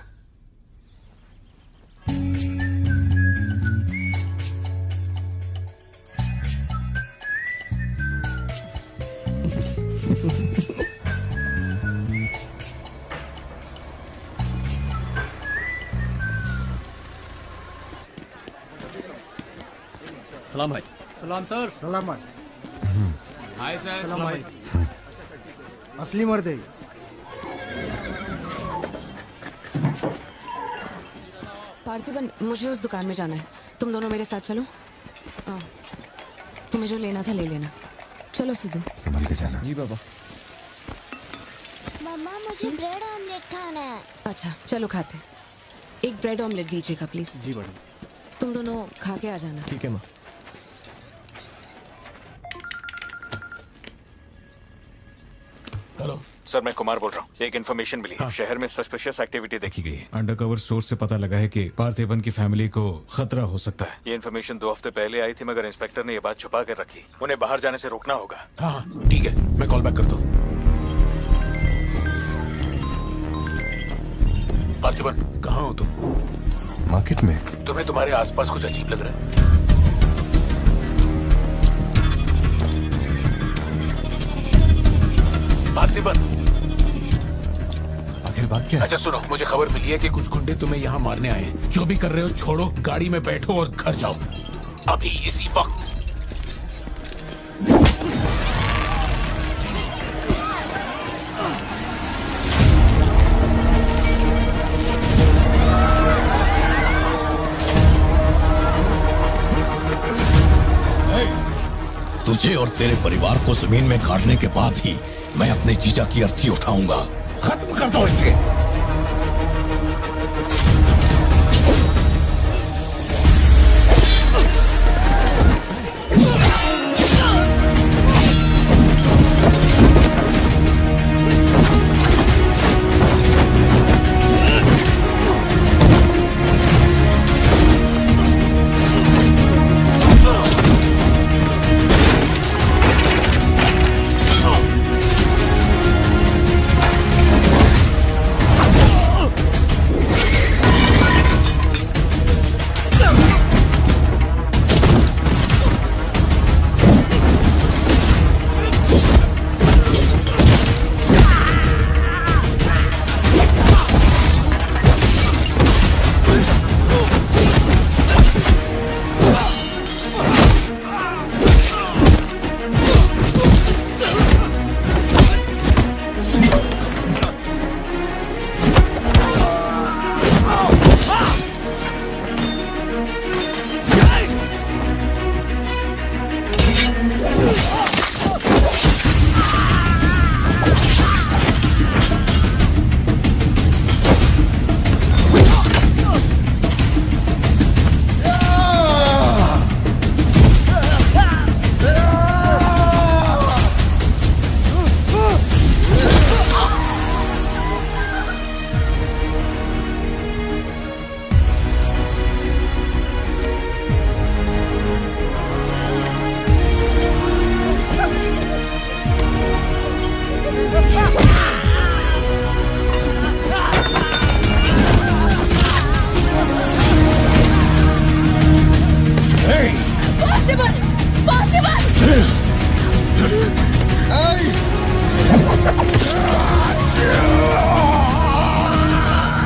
सलाम भाई। सलाम सर। सलाम भाई। Hi sir. सलाम भाई। असली मर्द है। पार्थिबन, मुझे उस दुकान में जाना है, तुम दोनों मेरे साथ चलो। तुम्हें जो लेना था ले लेना। चलो सिद्धू। संभल के जाना। जी बाबा। मम्मा मुझे ब्रेड ऑमलेट खाना है। अच्छा चलो खाते। एक ब्रेड ऑमलेट दीजिएगा प्लीज। जी मैडम। तुम दोनों खा के आ जाना। ठीक है माँ। हेलो सर, मैं कुमार बोल रहा हूँ। एक इन्फॉर्मेशन मिली है। शहर में सस्पिशियस एक्टिविटी देखी गई है। अंडरकवर सोर्स से पता लगा है कि पार्थिबन की फैमिली को खतरा हो सकता है। ये इन्फॉर्मेशन 2 हफ्ते पहले आई थी, मगर इंस्पेक्टर ने ये बात छुपा कर रखी। उन्हें बाहर जाने से रोकना होगा। हाँ ठीक है, मैं कॉल बैक करता हूँ। पार्थिबन, कहाँ हो तुम? मार्केट में। तुम्हें तुम्हारे आसपास कुछ अजीब लग रहा है? पार्थिबन, आखिर बात क्या है? अच्छा सुनो, मुझे खबर मिली है कि कुछ गुंडे तुम्हें यहाँ मारने आए हैं। जो भी कर रहे हो छोड़ो, गाड़ी में बैठो और घर जाओ अभी इसी वक्त। तुझे और तेरे परिवार को जमीन में गाड़ने के बाद ही मैं अपने जीजा की अर्थी उठाऊंगा। खत्म कर दो इसे।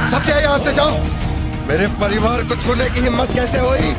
सत्या, यहाँ से जाओ। मेरे परिवार को छूने की हिम्मत कैसे हुई?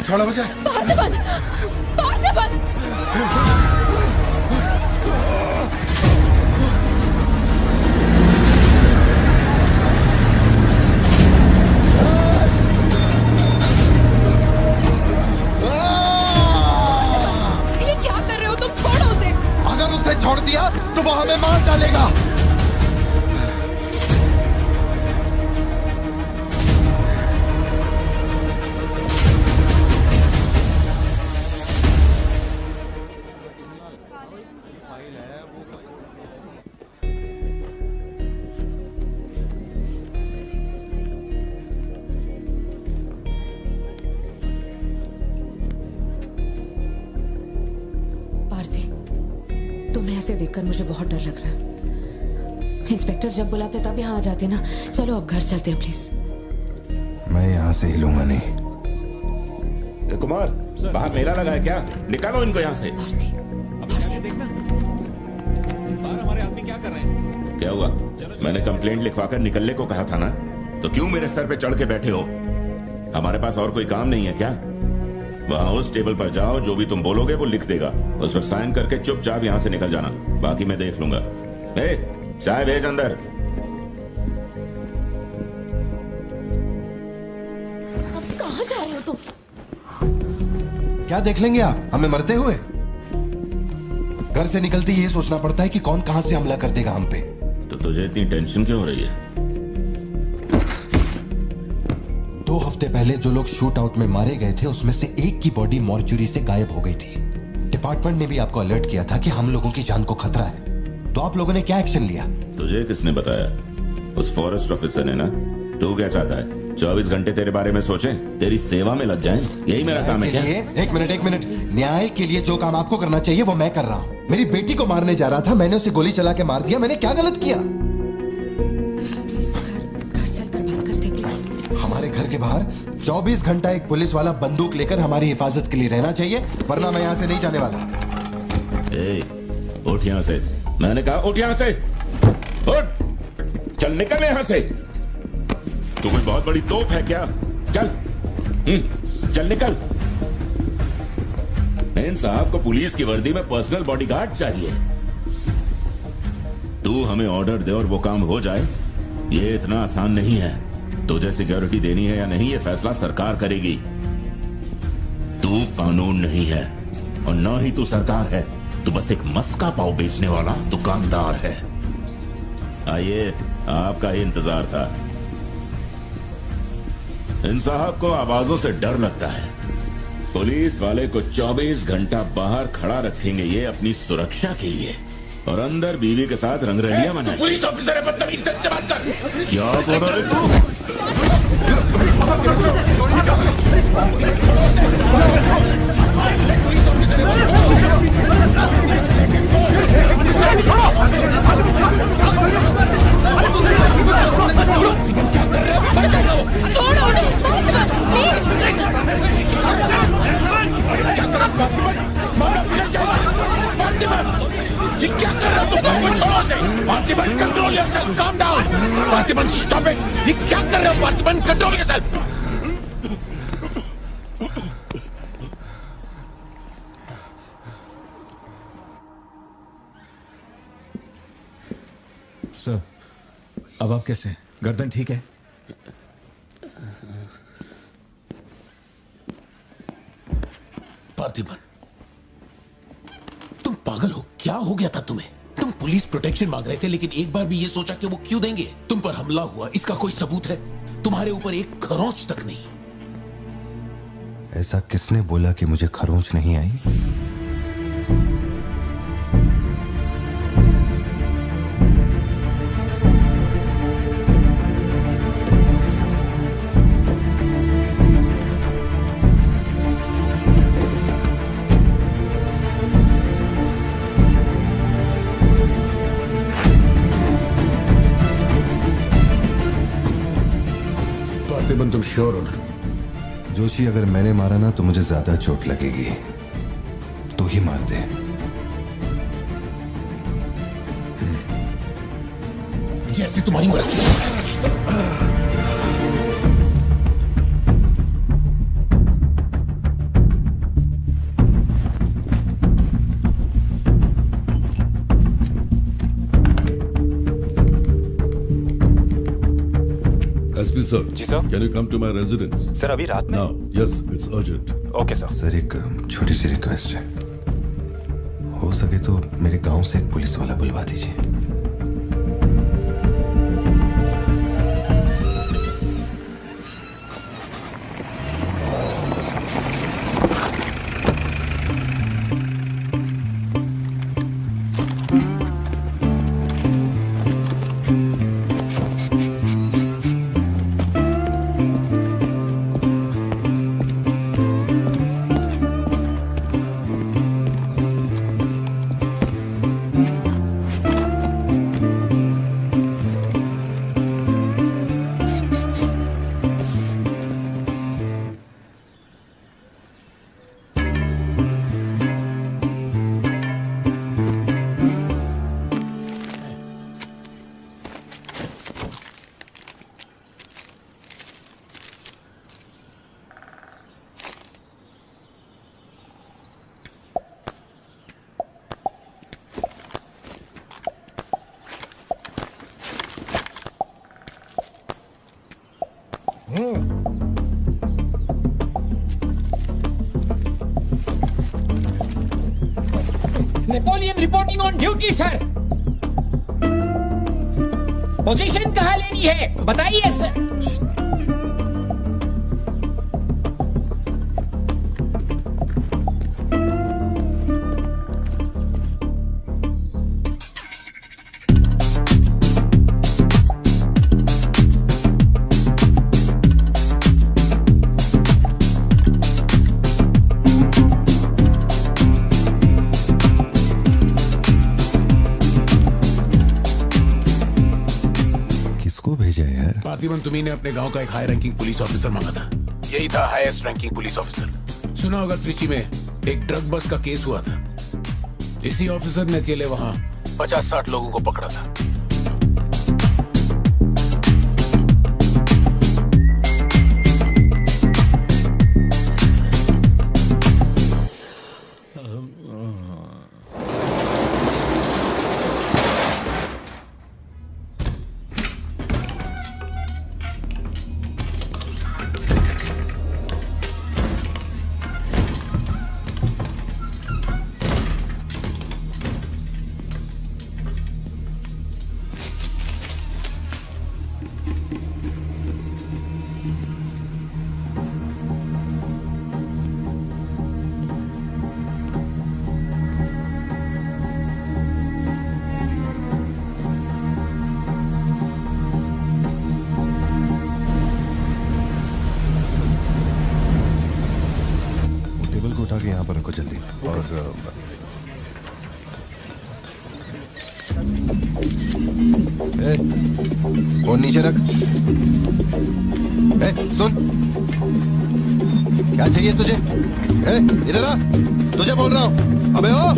छोड़ो मुझे। पार्थिबन, पार्थिबन। ये क्या कर रहे हो तुम? छोड़ो उसे। अगर उसे छोड़ दिया तो वो हमें मार डालेगा। ऐसे देखकर मुझे बहुत डर लग रहा है। इंस्पेक्टर जब बुलाते तब यहाँ आ जाते ना। चलो अब घर चलते हैं प्लीज। मैं यहाँ से हिलूंगा नहीं। कुमार, बाहर मेला लगा है क्या? निकालो इनको यहाँ से। देखना बाहर हमारे आदमी क्या कर रहे हैं। क्या हुआ? मैंने कंप्लेंट लिखवाकर निकलने को कहा था ना, तो क्यों मेरे सर पे चढ़ के बैठे हो? हमारे पास और कोई काम नहीं है क्या? वहां उस टेबल पर जाओ, जो भी तुम बोलोगे वो लिख देगा। उस पर साइन करके चुपचाप यहाँ से निकल जाना, बाकी मैं देख लूंगा। चाय भेज अंदर। अब कहाँ जा रहे हो तुम? क्या देख लेंगे आप हमें मरते हुए? घर से निकलते ये सोचना पड़ता है कि कौन कहां से हमला कर देगा हम पे। तो तुझे इतनी टेंशन क्यों हो रही है? 2 हफ्ते पहले जो लोग शूट आउट में मारे गए थे उसमें से एक की बॉडी मॉर्चुरी से गायब हो गई थी। डिपार्टमेंट ने भी आपको अलर्ट किया था कि हम लोगों की जान को खतरा है, तो आप लोगों ने क्या एक्शन लिया? तुझे किसने बताया? उस फॉरेस्ट ऑफिसर ने ना। तू क्या चाहता है? 24 घंटे तेरे बारे में सोचें, तेरी सेवा में लग जाएं? यही मेरा काम है क्या? एक मिनट। न्याय के लिए जो काम आपको करना चाहिए वो मैं कर रहा हूँ। मेरी बेटी को मारने जा रहा था, मैंने उसे गोली चला के मार दिया। मैंने क्या गलत किया? घर चलकर बात करते प्लीज। हमारे घर के बाहर 24 घंटा एक पुलिस वाला बंदूक लेकर हमारी हिफाजत के लिए रहना चाहिए, वरना मैं यहाँ से नहीं जाने वाला। उठ यहाँ से। मैंने कहा उठ यहाँ से। उठ, चल निकल यहाँ से। तू कोई बहुत बड़ी तोप है क्या? चल चल निकल। इन साहब को पुलिस की वर्दी में पर्सनल बॉडीगार्ड चाहिए। तू हमें ऑर्डर दे और वो काम हो जाए, ये इतना आसान नहीं है। तुझे सिक्योरिटी देनी है या नहीं, ये फैसला सरकार करेगी। तू कानून नहीं है और ना ही तू सरकार है। तू बस एक मस्का पाव बेचने वाला दुकानदार है। आइए, आपका ही इंतजार था। इन साहब को आवाजों से डर लगता है। पुलिस वाले को 24 घंटा बाहर खड़ा रखेंगे ये अपनी सुरक्षा के लिए, और अंदर बीवी के साथ रंगरलियां मनाएंगे। पुलिस ऑफिसर है, बदतमीज ढंग से बात कर। क्या बोल रहे तू? छोड़ो उन्हें, प्लीज। क्या कर रहा ये क्या कर रहा तुम? छोड़ो से। Parthiban, control yourself, calm down. Parthiban, stop it. ये क्या कर रहे हो पार्थिबन? Control yourself. सर, अब आप कैसे हैं? गर्दन ठीक है? पार्थिबन, तुम पागल हो? क्या हो गया था तुम्हें? तुम पुलिस प्रोटेक्शन मांग रहे थे, लेकिन एक बार भी ये सोचा कि वो क्यों देंगे? तुम पर हमला हुआ, इसका कोई सबूत है? तुम्हारे ऊपर एक खरोंच तक नहीं। ऐसा किसने बोला कि मुझे खरोंच नहीं आई? तुम श्योर हो ना? जोशी, अगर मैंने मारा ना तो मुझे ज्यादा चोट लगेगी। तू ही मार दे। जैसे तुम्हारी मर्जी। SP sir. जी sir. Can you come to my residence? Sir, अभी रात में? Now, yes, it's urgent. Okay sir. Sir, एक छोटी सी रिक्वेस्ट है। हो सके तो मेरे गांव से एक पुलिस वाला बुलवा दीजिए। Napoleon reporting on duty sir. Position कहाँ लेनी है बताइए सर। पार्थिबन, तुम्ही ने अपने गांव का एक हाई रैंकिंग पुलिस ऑफिसर मांगा था। यही था हाईएस्ट रैंकिंग पुलिस ऑफिसर। सुना होगा त्रिची में एक ड्रग बस का केस हुआ था। इसी ऑफिसर ने अकेले वहां 50-60 लोगों को पकड़ा था। उठा के यहाँ पर रखो जल्दी। और फोन नीचे रख। सुन, क्या चाहिए तुझे? इधर आ, तुझे बोल रहा हूँ। अबे ओ,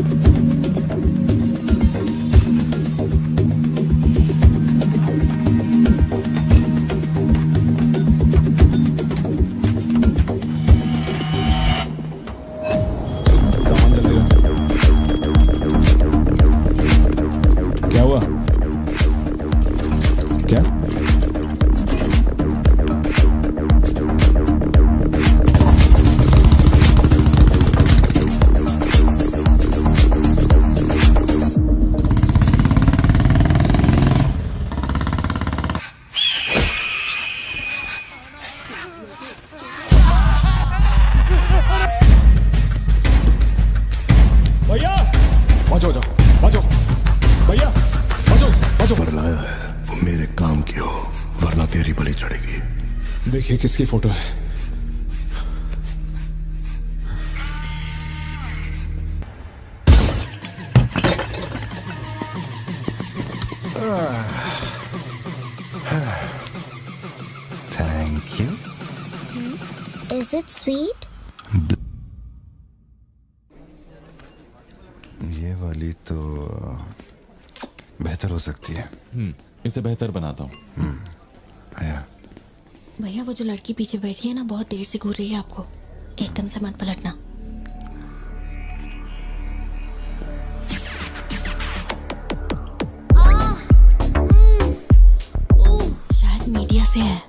देखिए किसकी फोटो है। Thank you. Is it sweet? ये वाली तो बेहतर हो सकती है। इसे बेहतर बनाता हूँ। आया। भैया वो जो लड़की पीछे बैठी है ना, बहुत देर से घूर रही है आपको। एकदम से मत पलटना। शायद मीडिया से है।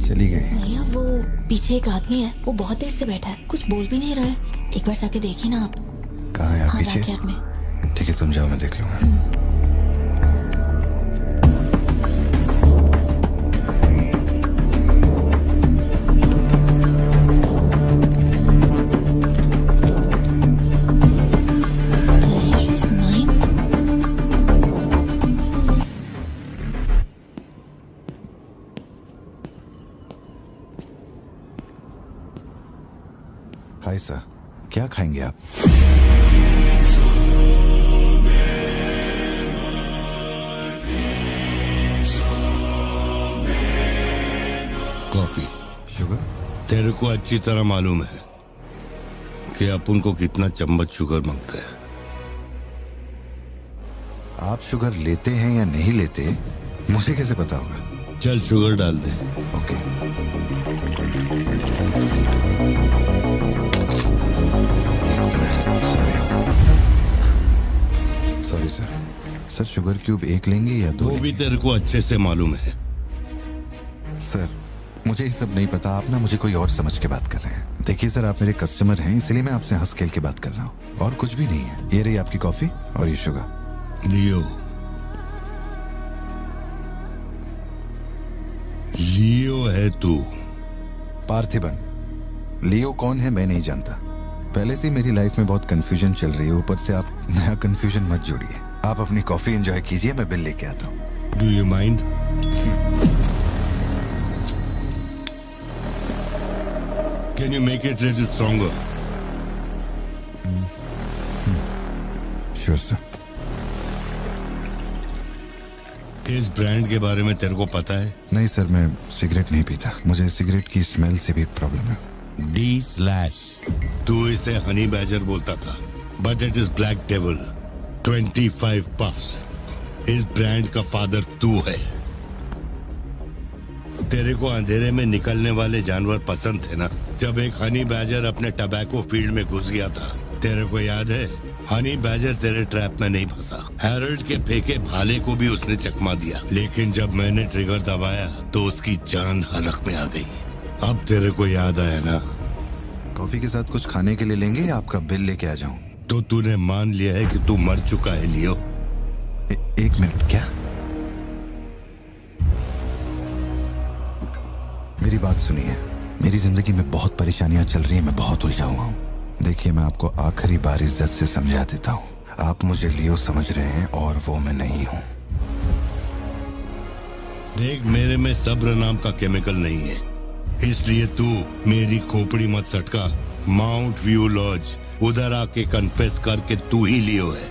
चली गई। भैया वो पीछे एक आदमी है, वो बहुत देर से बैठा है, कुछ बोल भी नहीं रहा है। एक बार जाके देखिए ना आप। कहाँ है आप? हाँ, पीछे? बैकयार्ड में। ठीक है, तुम जाओ, मैं देख लूंगा। हाय सर, क्या खाएंगे आप? कॉफी। शुगर? तेरे को अच्छी तरह मालूम है कि अपन को कितना चम्मच शुगर मांगता है। आप शुगर लेते हैं या नहीं लेते, मुझे कैसे पता होगा? चल शुगर डाल दे। Okay. Sorry sir. Sir sugar cube एक लेंगे या दो? वो भी तेरे को अच्छे से मालूम है। सर मुझे ये सब नहीं पता, आप ना मुझे कोई और समझ के बात कर रहे हैं। देखिए सर, आप मेरे कस्टमर हैं, इसलिए मैं आपसे हंस खेल के बात कर रहा हूँ, और कुछ भी नहीं है। ये रही आपकी कॉफी और ये शुगर। लियो। लियो है तू। पार्थिबन। लियो कौन है मैं नहीं जानता। पहले से मेरी लाइफ में बहुत कंफ्यूजन चल रही है, ऊपर से आप नया कंफ्यूजन मत जोड़िए। आप अपनी कॉफी एंजॉय कीजिए, मैं बिल लेके आता हूँ। Do you mind? Can you make it a little stronger? Sure, sir. इस ब्रांड के बारे में तेरे को पता है? नहीं सर, मैं सिगरेट नहीं पीता। मुझे सिगरेट की स्मेल से भी प्रॉब्लम है। D/। तू इसे हनी बैजर बोलता था, but it is black devil. 25 puffs. इस ब्रांड का फादर तू है। तेरे को अंधेरे में निकलने वाले जानवर पसंद थे ना? जब एक हनी बैजर अपने टबैको फील्ड में घुस गया था, तेरे को याद है? हनी बैजर तेरे ट्रैप में नहीं फंसा। हैरोल्ड के फेंके भाले को भी उसने चकमा दिया, लेकिन जब मैंने ट्रिगर दबाया तो उसकी जान हलक में आ गई। अब तेरे को याद आया ना? कॉफी के साथ कुछ खाने के लिए लेंगे या आपका बिल लेके आ जाऊं? तो तूने मान लिया है कि तू मर चुका है लियो? एक मिनट, क्या? मेरी बात सुनिए। मेरी जिंदगी में बहुत परेशानियां चल रही हैं, मैं बहुत उलझा हुआ हूँ। देखिए, मैं आपको आखिरी बार इज्जत से समझा देता हूँ। आप मुझे लियो समझ रहे हैं और वो मैं नहीं हूँ। देख, मेरे में सब्र नाम का केमिकल नहीं है, इसलिए तू मेरी खोपड़ी मत सटका। माउंट व्यू लॉज, उधर आके कन्फेस करके तू ही लियो है।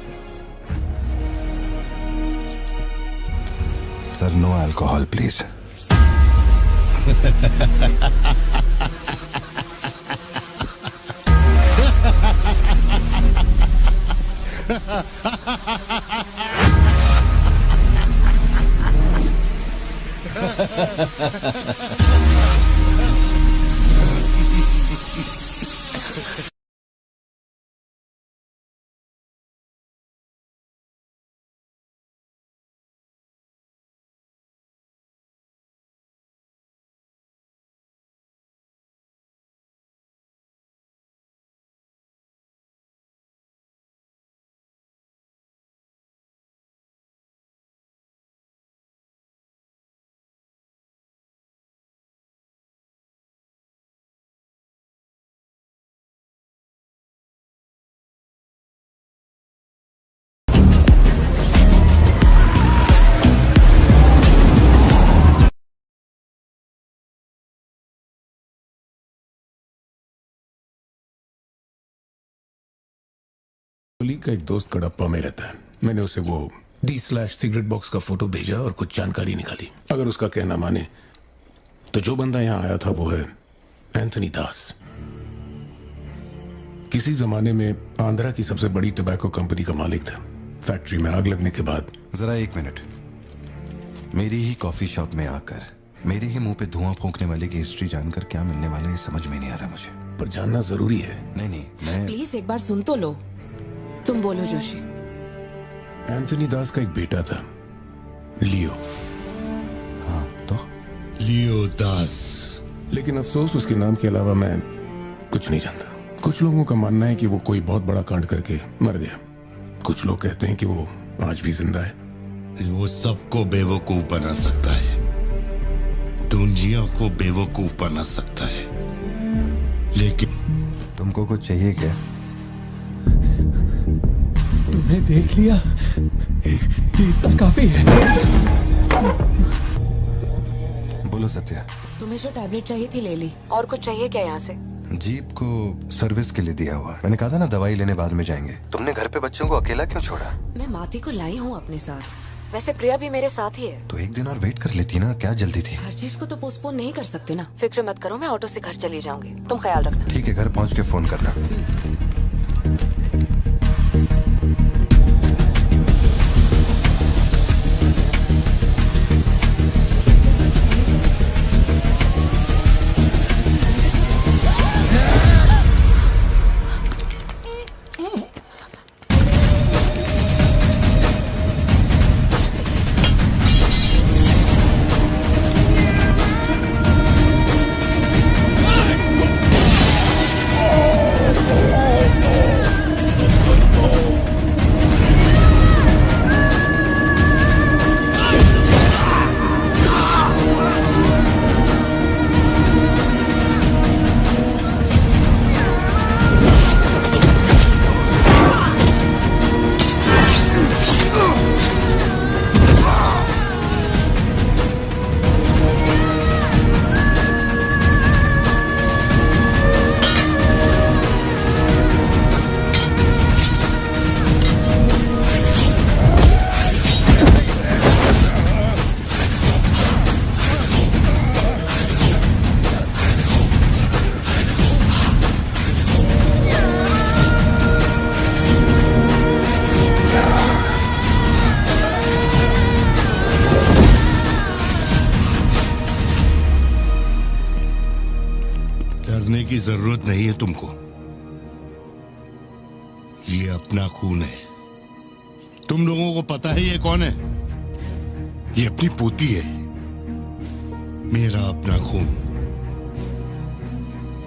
Sir, no alcohol please. Kohli का एक दोस्त कड़प्पा में रहता है। मैंने उसे वो D/सिगरेट बॉक्स का फोटो भेजा और कुछ जानकारी निकाली। अगर उसका कहना माने तो जो बंदा यहाँ आया था वो है एंथनी दास। किसी जमाने में आंध्रा की सबसे बड़ी टबैको कंपनी का मालिक था। फैक्ट्री में आग लगने के बाद। जरा एक मिनट। मेरी ही कॉफी शॉप में आकर मेरे ही मुंह पे धुआं फूंकने वाले की हिस्ट्री जानकर क्या मिलने वाला है, ये समझ में नहीं आ रहा मुझे। पर जानना जरूरी है। नहीं, मैं प्लीज एक बार सुन तो लो। तुम बोलो जोशी। एंथनी दास का एक बेटा था, लियो। हाँ, तो लियो दास। लेकिन अफसोस, उसके नाम के अलावा मैं कुछ नहीं जानता। कुछ लोगों का मानना है कि वो कोई बहुत बड़ा कांड करके मर गया। कुछ लोग कहते हैं कि वो आज भी जिंदा है। वो सबको बेवकूफ बना सकता है, दुनिया को बेवकूफ बना सकता है, लेकिन तुमको कुछ चाहिए क्या? तुमने देख लिया, इतना काफी है। बोलो सत्या। तुम्हें जो टैबलेट चाहिए थी ले ली। और कुछ चाहिए क्या यहाँ से? जीप को सर्विस के लिए दिया हुआ। मैंने कहा था ना दवाई लेने बाद में जाएंगे। तुमने घर पे बच्चों को अकेला क्यों छोड़ा? मैं माथी को लाई हूँ अपने साथ। वैसे प्रिया भी मेरे साथ ही है। तो एक दिन और वेट कर लेती ना, क्या जल्दी थी? हर चीज को तो पोस्टपोन नहीं कर सकते ना। फिक्र मत करो, मैं ऑटो से घर चली जाऊंगी, तुम ख्याल रखना। ठीक है, घर पहुँच के फोन करना। की जरूरत नहीं है तुमको। ये अपना खून है। तुम लोगों को पता है ये कौन है? ये अपनी पोती है। मेरा अपना खून।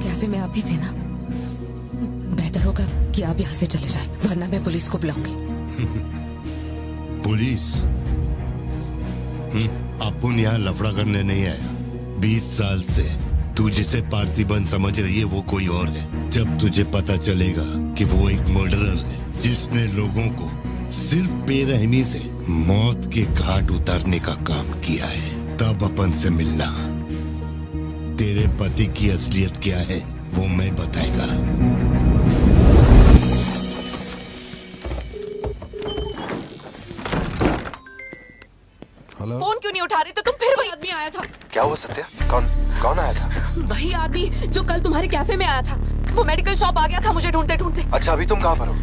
कैफे में आप भी थे ना? बेहतर होगा कि आप यहाँ से चले जाएं, वरना मैं पुलिस को बुलाऊंगी। पुलिस? अपुन यहाँ लफड़ा करने नहीं आया। 20 साल से तू जिसे पार्थिबन समझ रही है वो कोई और है। जब तुझे पता चलेगा कि वो एक मर्डरर है जिसने लोगों को सिर्फ बेरहमी से मौत के घाट उतारने का काम किया है, तब अपन से मिलना। तेरे पति की असलियत क्या है वो मैं बताएगा। हेलो। फोन क्यों नहीं उठा रहे थे तुम? फिर वही आदमी आया था। क्या हुआ सत्या? कौन आया था? वही आदमी जो कल तुम्हारे कैफे में आया था। वो मेडिकल शॉप आ गया था मुझे ढूंढते ढूंढते। अच्छा, अभी तुम कहाँ पर हो?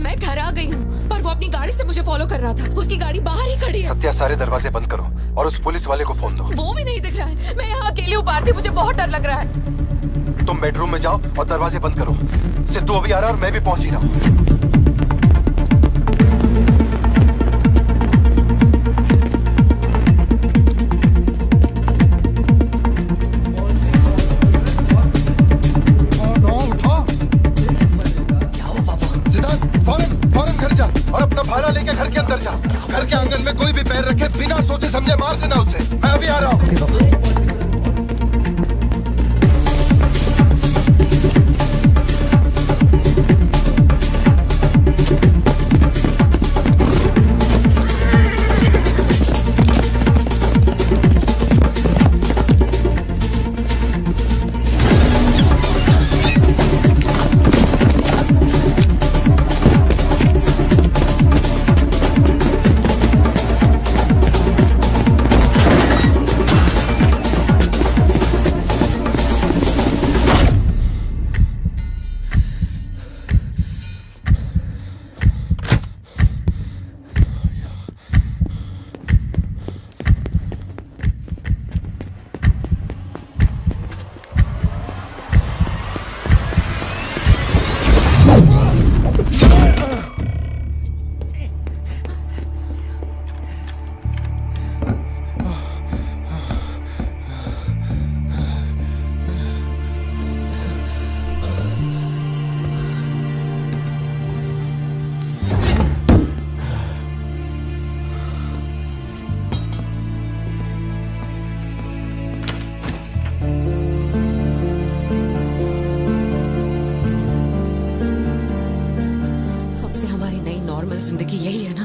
मैं घर आ गई हूँ, पर वो अपनी गाड़ी से मुझे फॉलो कर रहा था। उसकी गाड़ी बाहर ही खड़ी है। सत्या, सारे दरवाजे बंद करो और उस पुलिस वाले को फोन दो। वो भी नहीं दिख रहा है। मैं यहाँ अकेली हूँ पार्थी, मुझे बहुत डर लग रहा है। तुम बेडरूम में जाओ और दरवाजे बंद करो। सिद्धू अभी आ रहा है और मैं भी पहुंच ही रहा हूँ। भाला लेके घर के अंदर जा। घर के आंगन में कोई भी पैर रखे बिना सोचे समझे मार देना उसे। मैं अभी आ रहा हूँ। जिंदगी यही है ना,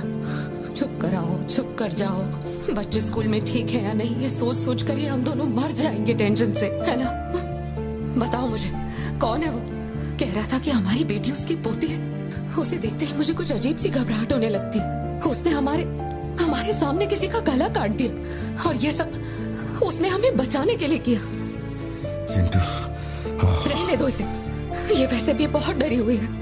छुप कर आओ छुप कर जाओ। बच्चे स्कूल में ठीक है या नहीं ये सोच सोच कर ही हम दोनों मर जाएंगे टेंशन से, है ना? बताओ मुझे कौन है वो? कह रहा था कि हमारी बेटी उसकी पोती है। उसे देखते ही मुझे कुछ अजीब सी घबराहट होने लगती है। उसने हमारे सामने किसी का गला काट दिया और ये सब उसने हमें बचाने के लिए किया। चिंटू, रहने दो इसे, ये वैसे भी बहुत डरी हुई है।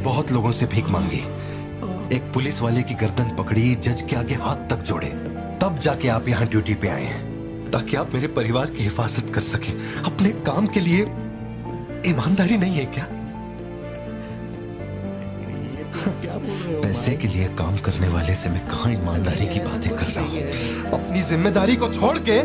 बहुत लोगों से भीख मांगी, एक पुलिस वाले की गर्दन पकड़ी, जज के आगे हाथ तक जोड़े, तब जाके आप यहाँ ड्यूटी पे आए हैं ताकि आप मेरे परिवार की हिफाजत कर सकें। अपने काम के लिए ईमानदारी नहीं है क्या? पैसे के लिए काम करने वाले से मैं कहाँ ईमानदारी की बातें कर रहा हूँ? अपनी जिम्मेदारी को छोड़ के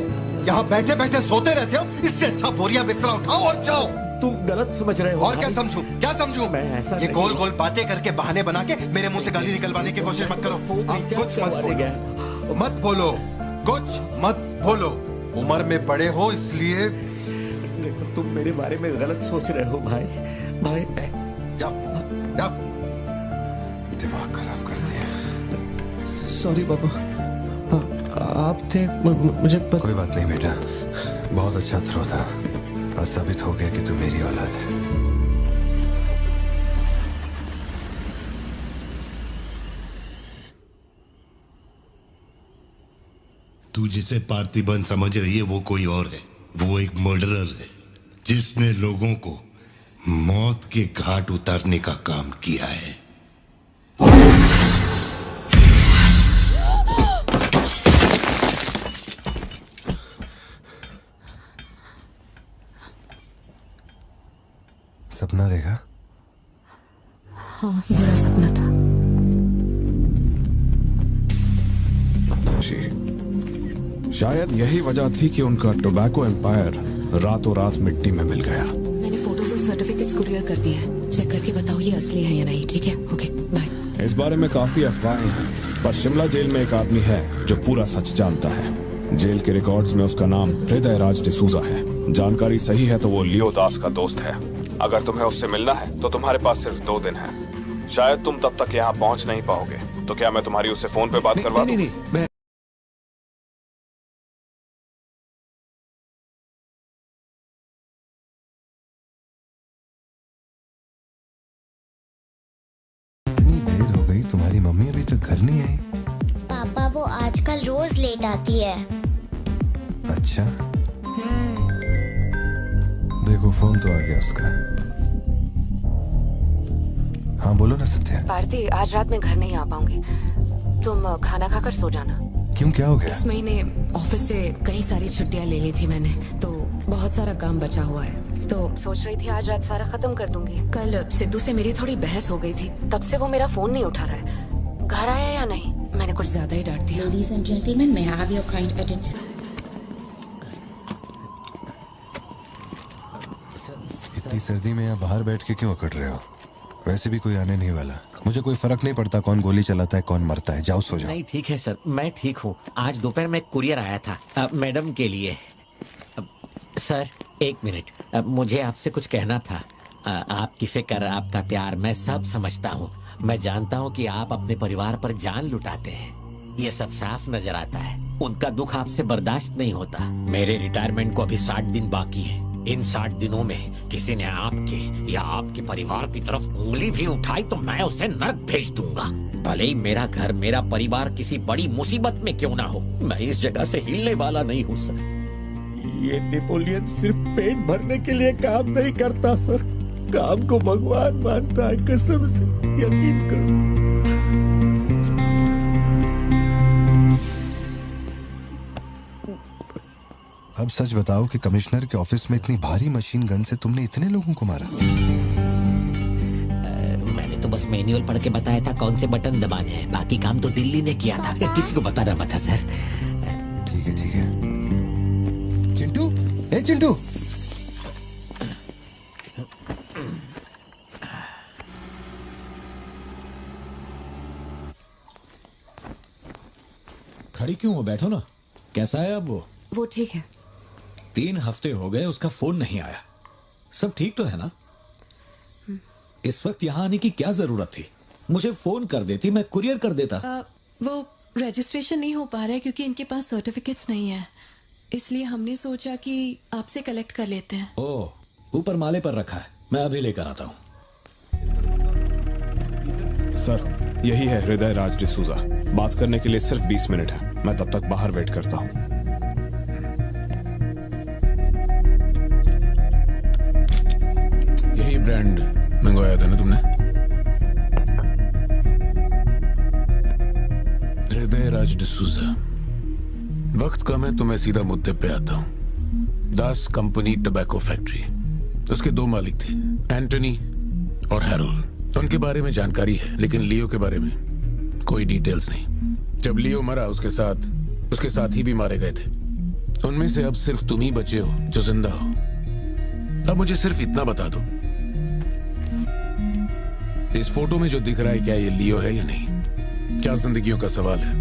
यहाँ बैठे बैठे सोते रहते हो। इससे अच्छा बोरिया बिस्तरा उठाओ और जाओ। तुम गलत समझ रहे हो। और क्या समझूं? क्या समझूं? मैं ऐसा ये गोल गोल बातें करके बहाने बना के मेरे मुंह से गाली निकलवाने की कोशिश मत करो। आप कुछ मत बोलो, मत बोलो, कुछ मत बोलो। उम्र में बड़े हो इसलिए। देखो तुम मेरे बारे में गलत सोच रहे हो भाई। जाओ जाओ, दिमाग खराब कर दिया। सॉरी पापा, आप थे मुझे कोई बात नहीं बेटा, बहुत अच्छा थ्रो था। आज साबित हो गया कि तू मेरी औलाद है। तू जिसे पार्थिबन समझ रही है वो कोई और है। वो एक मर्डरर है जिसने लोगों को मौत के घाट उतारने का काम किया है। सपना देखा? हाँ, बुरा सपना था। शायद यही वजह थी कि उनका टोबैको एम्पायर रातों रात मिट्टी में मिल गया। मैंने फोटोज और सर्टिफिकेट्स कुरियर कर दिए हैं। चेक करके बताओ ये असली है या नहीं। ठीक है, ओके, बाय। इस बारे में काफी अफवाहें हैं, पर शिमला जेल में एक आदमी है जो पूरा सच जानता है। जेल के रिकॉर्ड्स में उसका नाम हृदय राज डिसूजा है। जानकारी सही है तो वो लियो दास का दोस्त है। अगर तुम्हें उससे मिलना है तो तुम्हारे पास सिर्फ 2 दिन है। शायद तुम तब तक यहाँ पहुँच नहीं पाओगे, तो क्या मैं तुम्हारी उससे फोन पे बात करवा दूं? मैं तुम्हारी मम्मी अभी तक घर नहीं आई? पापा वो आजकल रोज लेट आती है। अच्छा, देखो फोन तो आ गया उसका। हाँ बोलो ना सत्या। भारती, आज रात में घर नहीं आ पाऊंगी। तुम खाना खाकर सो जाना। क्यों, क्या हो गया? इस महीने ऑफिस से कई सारी छुट्टियां ले ली थी मैंने, तो बहुत सारा काम बचा हुआ है। तो सोच रही थी आज रात सारा खत्म कर दूंगी। कल सिद्धू से मेरी थोड़ी बहस हो गई थी, तब से वो मेरा फोन नहीं उठा रहा है। घर आया या नहीं? मैंने कुछ ज्यादा ही डांट दिया। Ladies and gentlemen, may I have your kind attention? इतनी सर्दी में यहाँ बाहर बैठ के क्यों अकड़ रहे हो? वैसे भी कोई आने नहीं वाला। मुझे कोई फर्क नहीं पड़ता कौन गोली चलाता है कौन मरता है। जाओ सो जाओ। नहीं ठीक है सर, मैं ठीक हूँ। आज दोपहर में कुरियर आया था मैडम के लिए। सर एक मिनट, मुझे आपसे कुछ कहना था। आपकी फिक्र, आपका प्यार मैं सब समझता हूँ। मैं जानता हूँ कि आप अपने परिवार पर जान लुटाते हैं, ये सब साफ नजर आता है। उनका दुख आपसे बर्दाश्त नहीं होता। मेरे रिटायरमेंट को अभी 60 दिन बाकी है। इन 60 दिनों में किसी ने आपके या आपके परिवार की तरफ उंगली भी उठाई तो मैं उसे नर्क भेज दूंगा। भले ही मेरा घर, मेरा परिवार किसी बड़ी मुसीबत में क्यों ना हो, मैं इस जगह से हिलने वाला नहीं हूँ सर। ये नेपोलियन सिर्फ पेट भरने के लिए काम नहीं करता सर, काम को भगवान मानता है। कसम से यकीन करो। अब सच बताओ कि कमिश्नर के ऑफिस में इतनी भारी मशीन गन से तुमने इतने लोगों को मारा? मैंने तो बस मैनुअल पढ़ के बताया था कौन से बटन दबाने हैं। बाकी काम तो दिल्ली ने किया था, किसी को बताना मत था सर। ठीक है ठीक है। चिंटू, ए चिंटू, खड़ी क्यों हो? बैठो ना। कैसा है अब वो ठीक है। 3 हफ्ते हो गए उसका फोन नहीं आया। सब ठीक तो है ना? इस वक्त यहाँ आने की क्या जरूरत थी? मुझे फोन कर देती, मैं कुरियर कर देता। वो रजिस्ट्रेशन नहीं हो पा रहा है क्योंकि इनके पास सर्टिफिकेट्स नहीं है, इसलिए हमने सोचा कि आपसे कलेक्ट कर लेते हैं। ओह, ऊपर माले पर रखा है, मैं अभी लेकर आता हूँ। सर, यही है हृदय राज डिसूजा। बात करने के लिए सिर्फ 20 मिनट है। मैं तब तक बाहर वेट करता हूँ। यही ब्रांड मंगवाया था ना तुमने? हृदय राज डिसूजा। वक्त कम है तो मैं सीधा मुद्दे पे आता हूँ। दास कंपनी टोबैको फैक्ट्री, उसके 2 मालिक थे, एंटनी और हैरोल्ड। उनके बारे में जानकारी है, लेकिन लियो के बारे में कोई डिटेल्स नहीं। जब लियो मरा उसके साथी भी मारे गए थे। उनमें से अब सिर्फ तुम ही बचे हो जो जिंदा हो। अब मुझे सिर्फ इतना बता दो, इस फोटो में जो दिख रहा है क्या ये लियो है या नहीं? 4 जिंदगियों का सवाल है।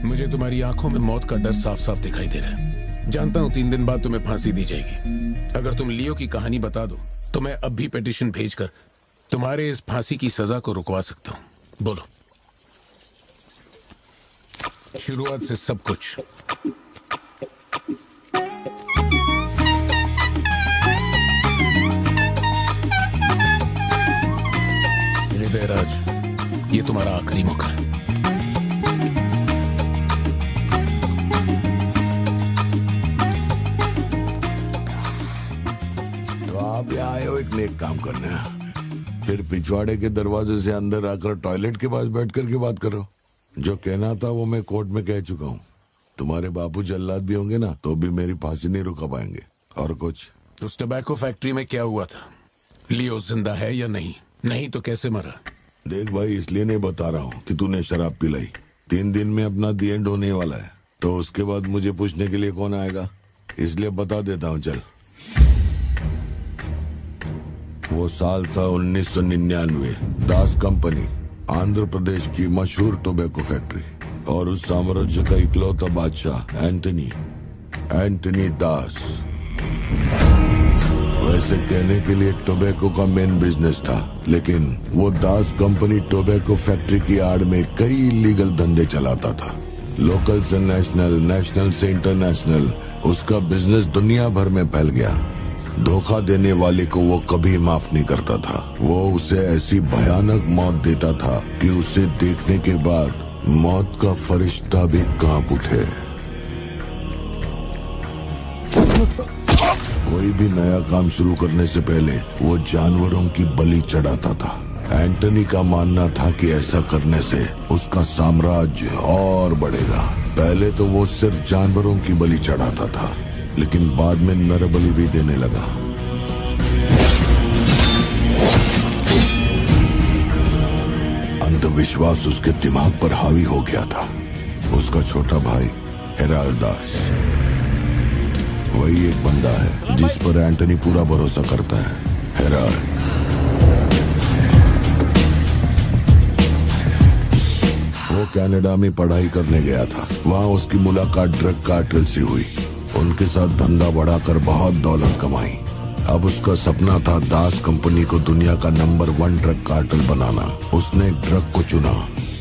मुझे तुम्हारी आंखों में मौत का डर साफ साफ दिखाई दे रहा है। जानता हूं 3 दिन बाद तुम्हें फांसी दी जाएगी। अगर तुम लियो की कहानी बता दो तो मैं अब भी पिटीशन भेजकर तुम्हारे इस फांसी की सजा को रुकवा सकता हूं। बोलो। शुरुआत से सब कुछ। हृदय राज, ये तुम्हारा आखिरी मौका है। एक काम करना, फिर पिछवाड़े के दरवाजे से अंदर आकर टॉयलेट के पास बैठ कर के बात करो। जो कहना था वो मैं कोर्ट में कह चुका हूँ। तुम्हारे बापू जल्लाद भी होंगे ना तो भी मेरी फांसी नहीं रुका पाएंगे। और कुछ? उस टबैको फैक्ट्री में क्या हुआ था? लियो जिंदा है या नहीं? नहीं तो कैसे मरा? देख भाई, इसलिए नहीं बता रहा हूँ कि तूने शराब पिलाई। 3 दिन में अपना दी एंड होने वाला है, तो उसके बाद मुझे पूछने के लिए कौन आएगा, इसलिए बता देता हूँ। चल, वो साल था 1999। दास कंपनी, आंध्र प्रदेश की मशहूर टोबैको फैक्ट्री, और उस साम्राज्य का इकलौता बादशाह एंटनी दास। वैसे कहने के लिए टोबैको का मेन बिजनेस था, लेकिन वो दास कंपनी टोबैको फैक्ट्री की आड़ में कई इलीगल धंधे चलाता था। लोकल से नेशनल, नेशनल से इंटरनेशनल, उसका बिजनेस दुनिया भर में फैल गया। धोखा देने वाले को वो कभी माफ नहीं करता था। वो उसे ऐसी भयानक मौत देता था कि उसे देखने के बाद मौत का फरिश्ता भी कांप उठे। कोई भी नया काम शुरू करने से पहले वो जानवरों की बलि चढ़ाता था। एंटनी का मानना था कि ऐसा करने से उसका साम्राज्य और बढ़ेगा। पहले तो वो सिर्फ जानवरों की बलि चढ़ाता था, लेकिन बाद में नर बलि भी देने लगा। अंधविश्वास उसके दिमाग पर हावी हो गया था। उसका छोटा भाई हेराल्ड दास, वही एक बंदा है जिस पर एंटनी पूरा भरोसा करता है। हेराल्ड वो कनाडा में पढ़ाई करने गया था। वहाँ उसकी मुलाकात ड्रग कार्टेल से हुई। उनके साथ धंधा बढ़ाकर बहुत दौलत कमाई। अब उसका सपना था दास कंपनी को दुनिया का नंबर 1 ड्रग कार्टेल बनाना। उसने एक ड्रग को चुना,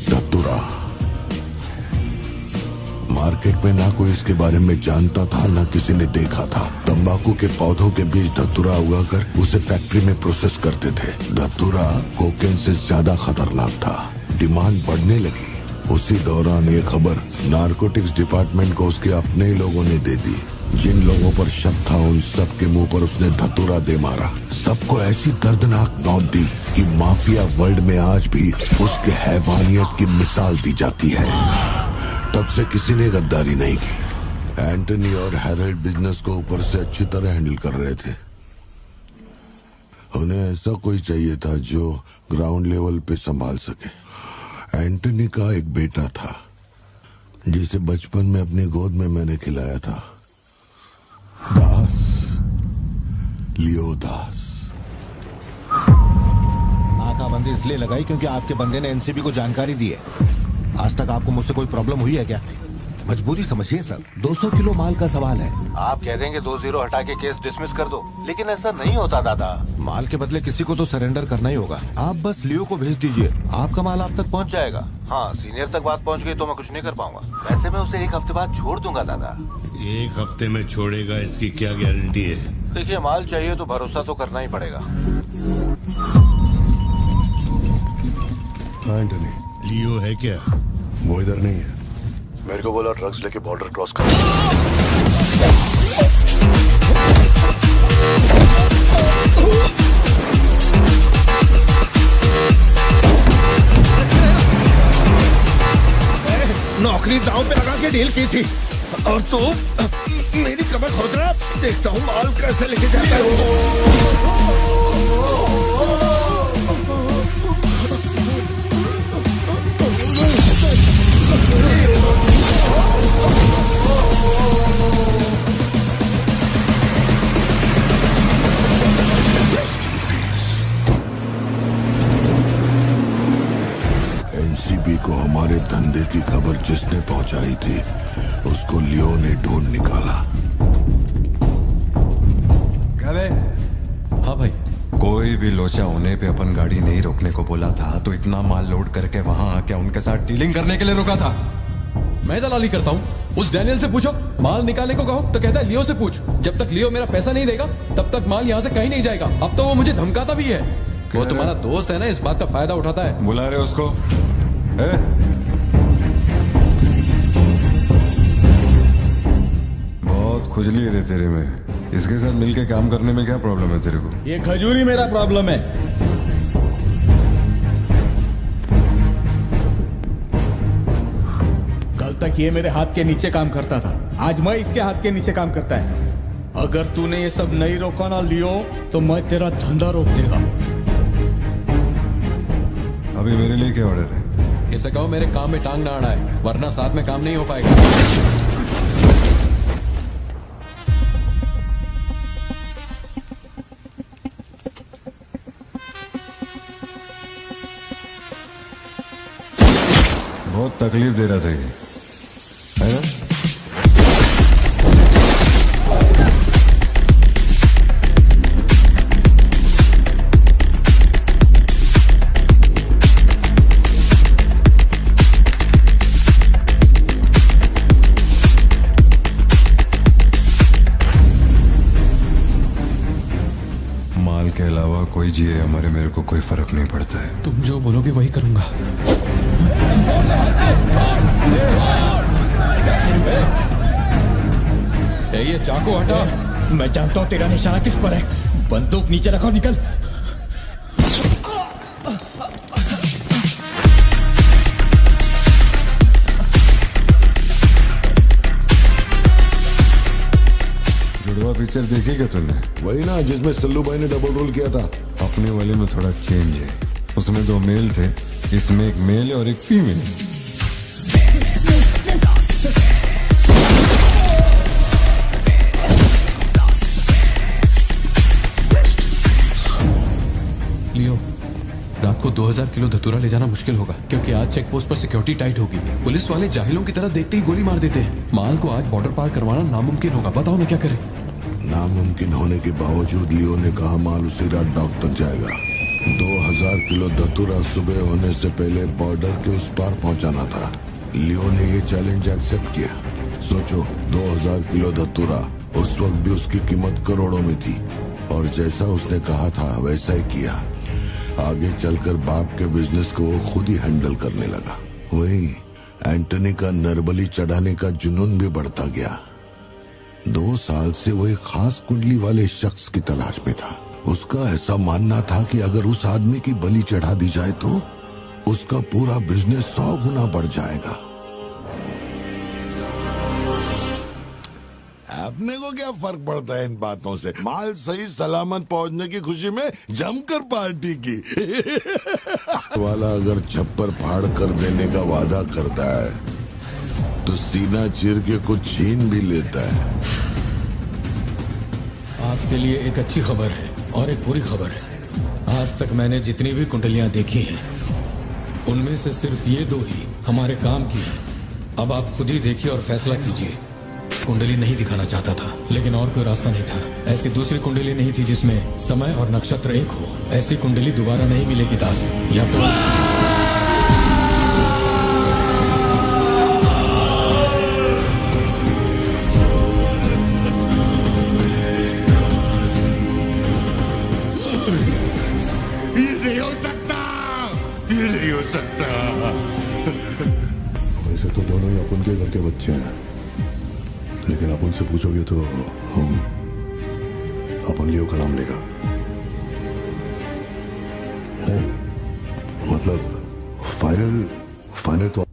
धतूरा। मार्केट में ना कोई इसके बारे में जानता था, ना किसी ने देखा था। तंबाकू के पौधों के बीच धतूरा उगाकर उसे फैक्ट्री में प्रोसेस करते थे। धतूरा कोकेन से ज्यादा खतरनाक था। डिमांड बढ़ने लगी। उसी दौरान ये खबर नारकोटिक्स डिपार्टमेंट को उसके अपने ही लोगों ने दे दी। जिन लोगों पर शक था उन सब के मुंह पर उसने धतूरा दे मारा। सबको ऐसी दर्दनाक मौत दी कि माफिया वर्ल्ड में आज भी उसके हैवानियत की मिसाल दी जाती है। तब से किसी ने गद्दारी नहीं की। एंटनी और हेराल्ड बिजनेस को ऊपर से अच्छी तरह हैंडल कर रहे थे। उन्हें ऐसा कोई चाहिए था जो ग्राउंड लेवल पे संभाल सके। एंटनी का एक बेटा था जिसे बचपन में अपनी गोद में मैंने खिलाया था, दास, लियो दास। नाकाबंदी इसलिए लगाई क्योंकि आपके बंदे ने एनसीबी को जानकारी दी है। आज तक आपको मुझसे कोई प्रॉब्लम हुई है क्या? मजबूरी समझिए सर, 200 किलो माल का सवाल है। आप कह देंगे 2-0 हटा के केस डिसमिस कर दो, लेकिन ऐसा नहीं होता दादा। माल के बदले किसी को तो सरेंडर करना ही होगा। आप बस लियो को भेज दीजिए, आपका माल आप तक पहुंच जाएगा। हाँ, सीनियर तक बात पहुंच गई तो मैं कुछ नहीं कर पाऊंगा। वैसे मैं उसे 1 हफ्ते बाद छोड़ दूंगा दादा। 1 हफ्ते में छोड़ेगा, इसकी क्या गारंटी है? देखिए, माल चाहिए तो भरोसा तो करना ही पड़ेगा। एंटनी, लियो है क्या? वो इधर नहीं है। मेरे को बोला ड्रग्स लेके बॉर्डर क्रॉस कर। नौकरी दांव पे लगा के डील की थी और तू मेरी कमर खोद रहा। देखता हूँ माल कैसे लेके जाता है। एनसीबी को हमारे धंधे की खबर जिसने पहुंचाई थी उसको लियो ने ढूंढ निकाला। क्या बे? हाँ भाई, कोई भी लोचा होने पे अपन गाड़ी नहीं रोकने को बोला था तो इतना माल लोड करके वहां क्या उनके साथ डीलिंग करने के लिए रुका था? मैं दलाली करता हूँ? उस डैनियल से पूछो। माल निकालने को कहो तो कहता है लियो से पूछ। जब तक लियो मेरा पैसा नहीं देगा तब तक माल यहाँ से कहीं नहीं जाएगा। अब तो वो मुझे धमकाता भी है। वो तुम्हारा दोस्त है ना, इस बात का फायदा उठाता है। बुला रहे उसको? बहुत खुजली है रे तेरे में। इसके साथ मिलके काम करने में क्या प्रॉब्लम है तेरे को? ये खजूरी मेरा प्रॉब्लम है। कल तक ये मेरे हाथ के नीचे काम करता था, आज मैं इसके हाथ के नीचे काम करता है। अगर तूने ये सब नहीं रोका ना लियो तो मैं तेरा धंधा रोक देगा। अभी मेरे लिए क्या ऑर्डर है? इसे कहो मेरे काम में टांग ना अड़ाए, वरना साथ में काम नहीं हो पाएगा। बहुत तकलीफ दे रहा था ये, है ना? माल के अलावा कोई जिए हमारे, मेरे को कोई फर्क नहीं पड़ता है। तुम जो बोलोगे वही करूंगा। ये चाकू हटा। मैं जानता हूं तेरा निशाना किस पर है। बंदूक नीचे रखो, निकल। जुड़वा पिक्चर देखी क्या तुमने? वही ना जिसमें सल्लू भाई ने डबल रोल किया था। अपने वाले में थोड़ा चेंज है, उसमें 2 मेल थे, इसमें एक मेल और एक फीमेल। लियो, रात को 2000 किलो धतूरा ले जाना मुश्किल होगा, क्योंकि आज चेक पोस्ट पर सिक्योरिटी टाइट होगी। पुलिस वाले जाहिलों की तरह देखते ही गोली मार देते हैं। माल को आज बॉर्डर पार करवाना नामुमकिन होगा। बताओ ना क्या करें? नामुमकिन होने के बावजूद लियो ने कहा माल उसी रात डॉक तक जाएगा। 2000 किलो धतूरा सुबह होने से पहले बॉर्डर के उस पार पहुंचाना था। लियो ने ये चैलेंज एक्सेप्ट किया। सोचो, 2000 किलो धतूरा, उस वक्त भी उसकी कीमत करोड़ों में थी, और जैसा उसने कहा था वैसा ही किया। आगे चलकर बाप के बिजनेस को वो खुद ही हैंडल करने लगा। वही एंटनी का नरबली चढ़ाने का जुनून भी बढ़ता गया। 2 साल से वो एक खास कुंडली वाले शख्स की तलाश में था। उसका ऐसा मानना था कि अगर उस आदमी की बलि चढ़ा दी जाए तो उसका पूरा बिजनेस 100 गुना बढ़ जाएगा। अपने को क्या फर्क पड़ता है इन बातों से? माल सही सलामत पहुंचने की खुशी में जमकर पार्टी की। वाला अगर छप्पर फाड़ कर देने का वादा करता है तो सीना चीर के कुछ छीन भी लेता है। आपके लिए एक अच्छी खबर है और एक बुरी खबर है। आज तक मैंने जितनी भी कुंडलियां देखी हैं, उनमें से सिर्फ ये 2 ही हमारे काम की हैं। अब आप खुद ही देखिए और फैसला कीजिए। कुंडली नहीं दिखाना चाहता था, लेकिन और कोई रास्ता नहीं था। ऐसी दूसरी कुंडली नहीं थी जिसमें समय और नक्षत्र एक हो। ऐसी कुंडली दोबारा नहीं मिलेगी दास। या तो ये नहीं हो सकता, ये नहीं हो सकता। वैसे तो दोनों ही अपन के घर के बच्चे हैं, लेकिन आप उनसे पूछोगे तो अपन लियो का नाम लेगा। नहीं, मतलब फाइनल तो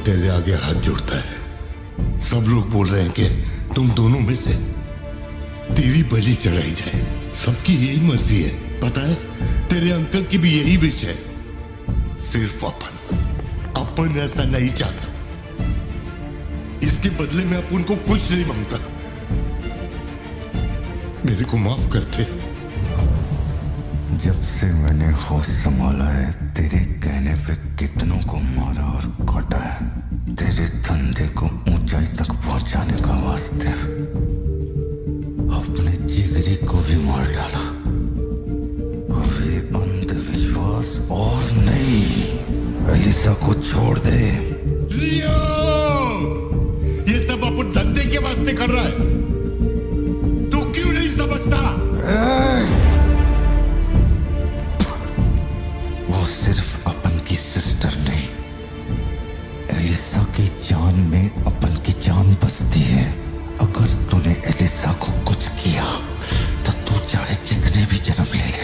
तेरे आगे हाथ जोड़ता है। सब लोग बोल रहे हैं कि तुम दोनों में से तेरी बलि चढ़ाई जाए। सबकी यही मर्जी है, पता है? तेरे अंकल की भी यही विश है। सिर्फ अपन ऐसा नहीं चाहता। इसके बदले में अपन को कुछ नहीं मांगता। मेरे को माफ करते। जब से मैंने होश संभाला है, तेरे कहने पे कितनों को मारा और काटा है। तेरे धंधे को ऊंचाई तक पहुंचाने का वास्ते अपने जिगरी को भी मार डाला। अब ये अंधविश्वास एलिसा को छोड़ दे। लियो, ये सब अपन धंधे के वास्ते कर रहा है, तू क्यों नहीं समझता? वो सिर्फ अपन की सिस्टर नहीं, एलिसा की जान में अपन की जान बसती है। अगर तूने एलिसा को कुछ किया तो तू चाहे जितने भी जन्म ले ले,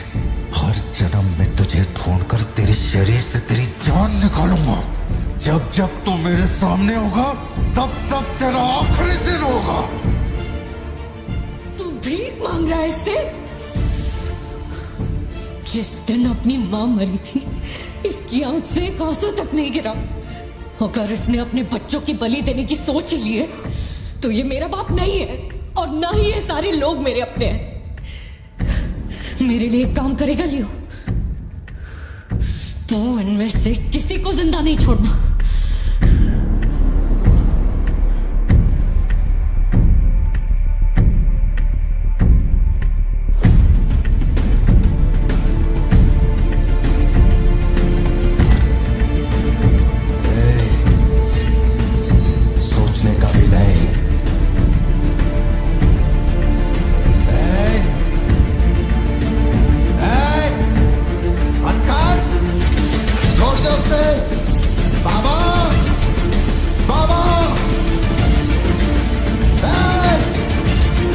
हर जन्म में तुझे ढूंढकर तेरे शरीर से तेरी जान निकालूंगा। जब जब तू मेरे सामने होगा तब तब तेरा आखिरी दिन होगा। तू भीख मांग रहा है इससे? जिस दिन अपनी मां मरी थी, इसकी आंख से एक आंसू तक नहीं गिरा। अगर इसने अपने बच्चों की बलि देने की सोच ही ली है तो ये मेरा बाप नहीं है, और ना ही ये सारे लोग मेरे अपने हैं। मेरे लिए एक काम करेगा लियो, तो इनमें से किसी को जिंदा नहीं छोड़ना। सोचने का भी नहीं। छोड़ दो उसे। बाबा, बाबा,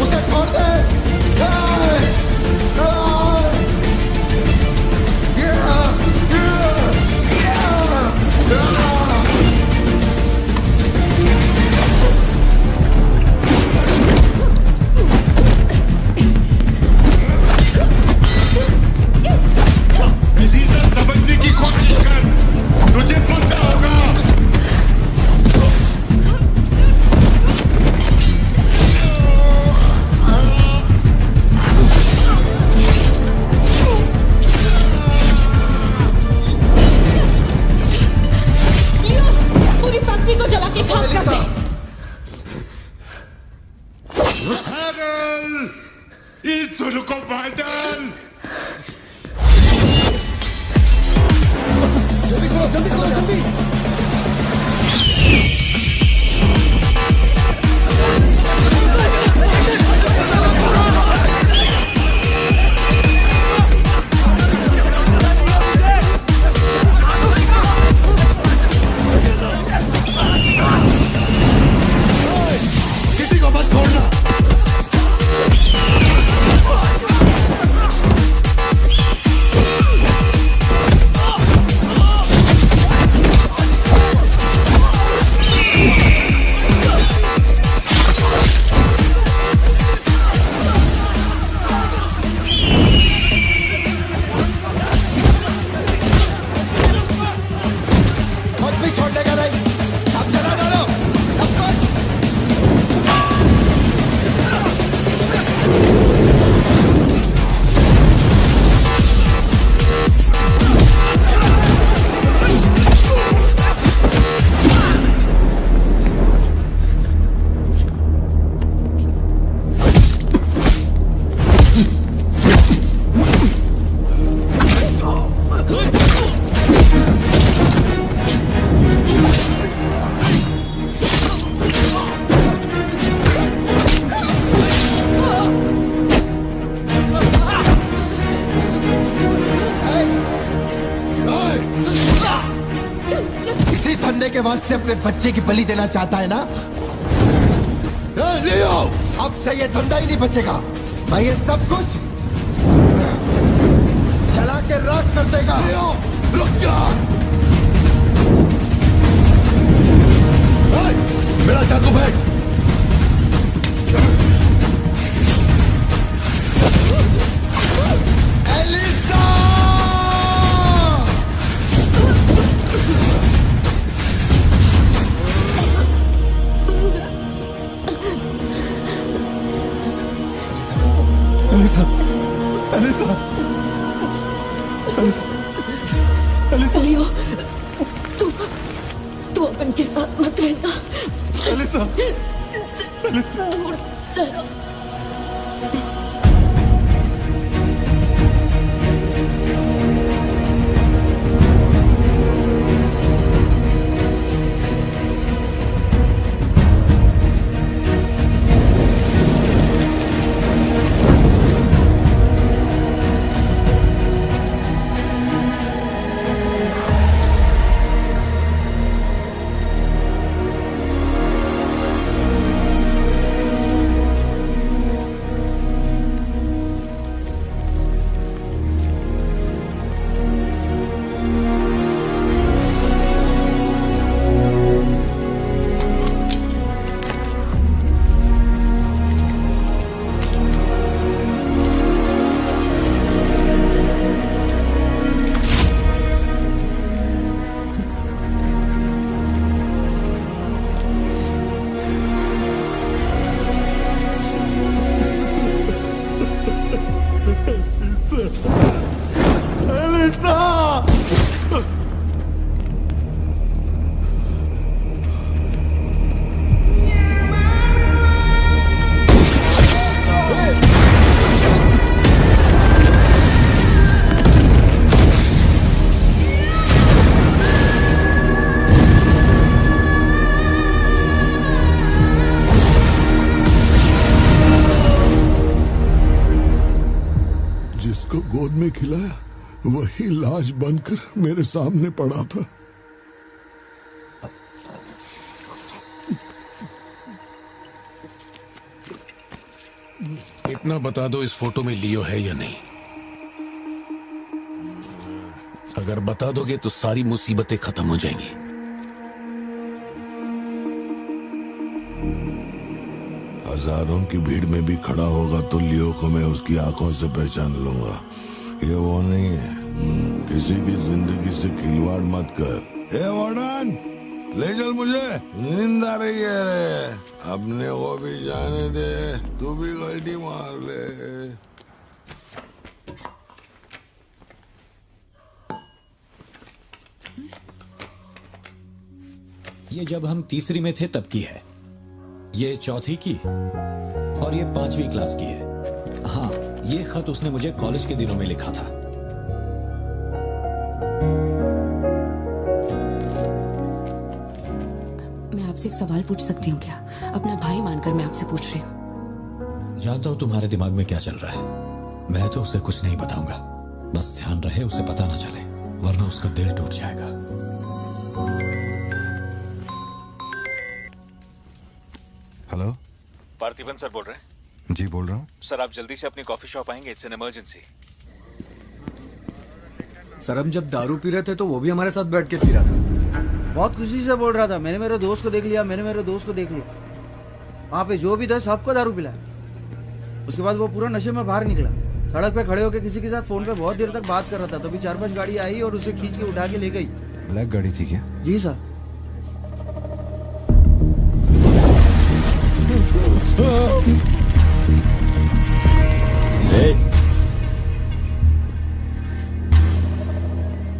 उसे छोड़ दे। एलिसा, समझने की कोशिश कर, तुझे पता होगा। लियो, पूरी फैक्ट्री को जला के खाक कर दे। हैरल, इस दोनों को बाहर डाल। जल्दी करो, जल्दी करो, जल्दी। किसी को मत छोड़ना। कुछ भी छोड़ने का नहीं, सब जला डालो, सब कुछ। इसी धंधे के वास्ते अपने बच्चे की बलि देना चाहता है ना? लियो, अब से ये धंधा ही नहीं बचेगा। मैं ये सब कुछ जला के राख कर देगा। लियो, रुक जा। मेरा चाकू फेंक। Elisa! Elisa, Elisa, Elisa, Elisa. Leo, तू अपन के साथ मत रहना। एलिसा, एलिसा, दूर चलो। गोद में खिलाया वही लाश बनकर मेरे सामने पड़ा था। इतना बता दो, इस फोटो में लियो है या नहीं? अगर बता दोगे तो सारी मुसीबतें खत्म हो जाएंगी। हजारों की भीड़ में भी खड़ा होगा तो लियो को मैं उसकी आंखों से पहचान लूंगा। ये वो नहीं है। किसी की जिंदगी से खिलवाड़ मत कर। ए वार्डन, ले चल मुझे, नींद आ रही है रे। अपने को भी जाने दे, तू भी गलती मार ले। ये जब हम तीसरी में थे तब की है, ये चौथी की और ये 5वीं क्लास की है। हाँ, ये खत उसने मुझे कॉलेज के दिनों में लिखा था। मैं आपसे एक सवाल पूछ सकती हूँ क्या? अपना भाई मानकर मैं आपसे पूछ रही हूँ। जानता हूं तुम्हारे दिमाग में क्या चल रहा है। मैं तो उसे कुछ नहीं बताऊंगा, बस ध्यान रहे उसे पता ना चले, वरना उसका दिल टूट जाएगा। हेलो, पार्थिबन सर बोल रहे हैं? जी बोल रहा हूँ। सर आप जल्दी से अपनी कॉफी शॉप आएंगे, इट्स एन इमरजेंसी। सर हम जब दारू पी रहे थे तो वो भी हमारे साथ बैठ के पी रहा था। बहुत खुशी से बोल रहा था, मैंने मेरे दोस्त को देख लिया, मैंने मेरे दोस्त को देख लिया। वहाँ पे जो भी था सबको दारू पिलाया। उसके बाद वो पूरा नशे में बाहर निकला, सड़क पे खड़े होकर किसी के साथ फोन पे बहुत देर तक बात कर रहा था। तभी 4-5 गाड़ी आई और उसे खींच के उठा के ले गई। ब्लैक गाड़ी थी क्या? जी सर।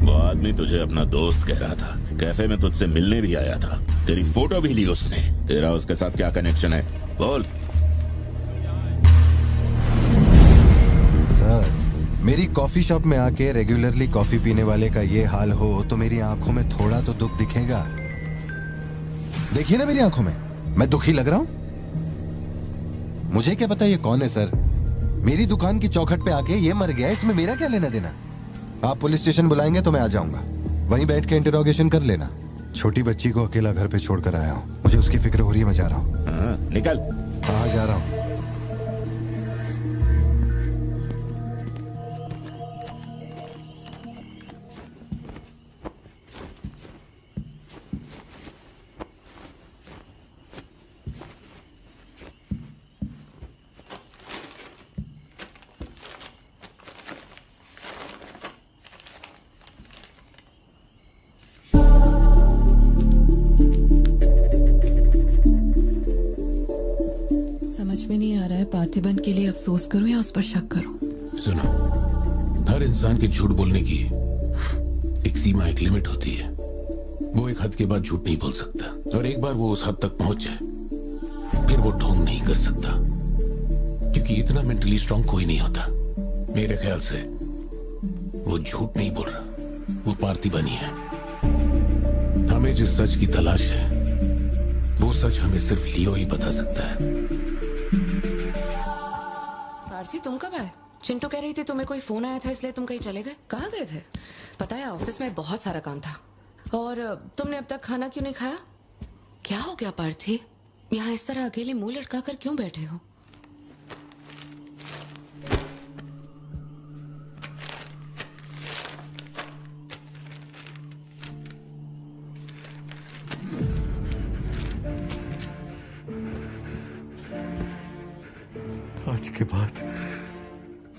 वो आदमी तुझे अपना दोस्त कह रहा था, कैफे में तुझसे मिलने भी आया था, तेरी फोटो भी ली उसने। तेरा उसके साथ क्या कनेक्शन है, बोल। सर, मेरी कॉफी शॉप में आके रेगुलरली कॉफी पीने वाले का ये हाल हो तो मेरी आंखों में थोड़ा तो दुख दिखेगा। देखिए ना मेरी आंखों में, मैं दुखी लग रहा हूं? मुझे क्या पता ये कौन है सर। मेरी दुकान की चौखट पे आके ये मर गया, इसमें मेरा क्या लेना देना। आप पुलिस स्टेशन बुलाएंगे तो मैं आ जाऊंगा, वहीं बैठ के इंटरोगेशन कर लेना। छोटी बच्ची को अकेला घर पे छोड़कर आया हूँ, मुझे उसकी फिक्र हो रही है, मैं जा रहा हूँ। निकल। हाँ जा रहा हूँ। समझ में नहीं आ रहा है पार्थिबन के लिए अफसोस करूं या उस पर शक करूं। सुनो, हर इंसान के झूठ बोलने की एक सीमा, एक लिमिट होती है। वो एक हद के बाद झूठ नहीं बोल सकता, और एक बार वो उस हद तक पहुंच जाए फिर वो ढोंग नहीं कर सकता, क्योंकि इतना मेंटली स्ट्रांग कोई नहीं होता। मेरे ख्याल से वो झूठ नहीं बोल रहा, वो पार्थिबन ही है। हमें जिस सच की तलाश है वो सच हमें सिर्फ लियो ही बता सकता है। पार्थी, तुम कब आए? चिंटू कह रही थी तुम्हें कोई फोन आया था इसलिए तुम कहीं चले गए। कहाँ गए थे? पता है ऑफिस में बहुत सारा काम था। और तुमने अब तक खाना क्यों नहीं खाया? क्या हो गया पार्थी? यहाँ इस तरह अकेले मुंह लटका कर क्यों बैठे हो? आज के बाद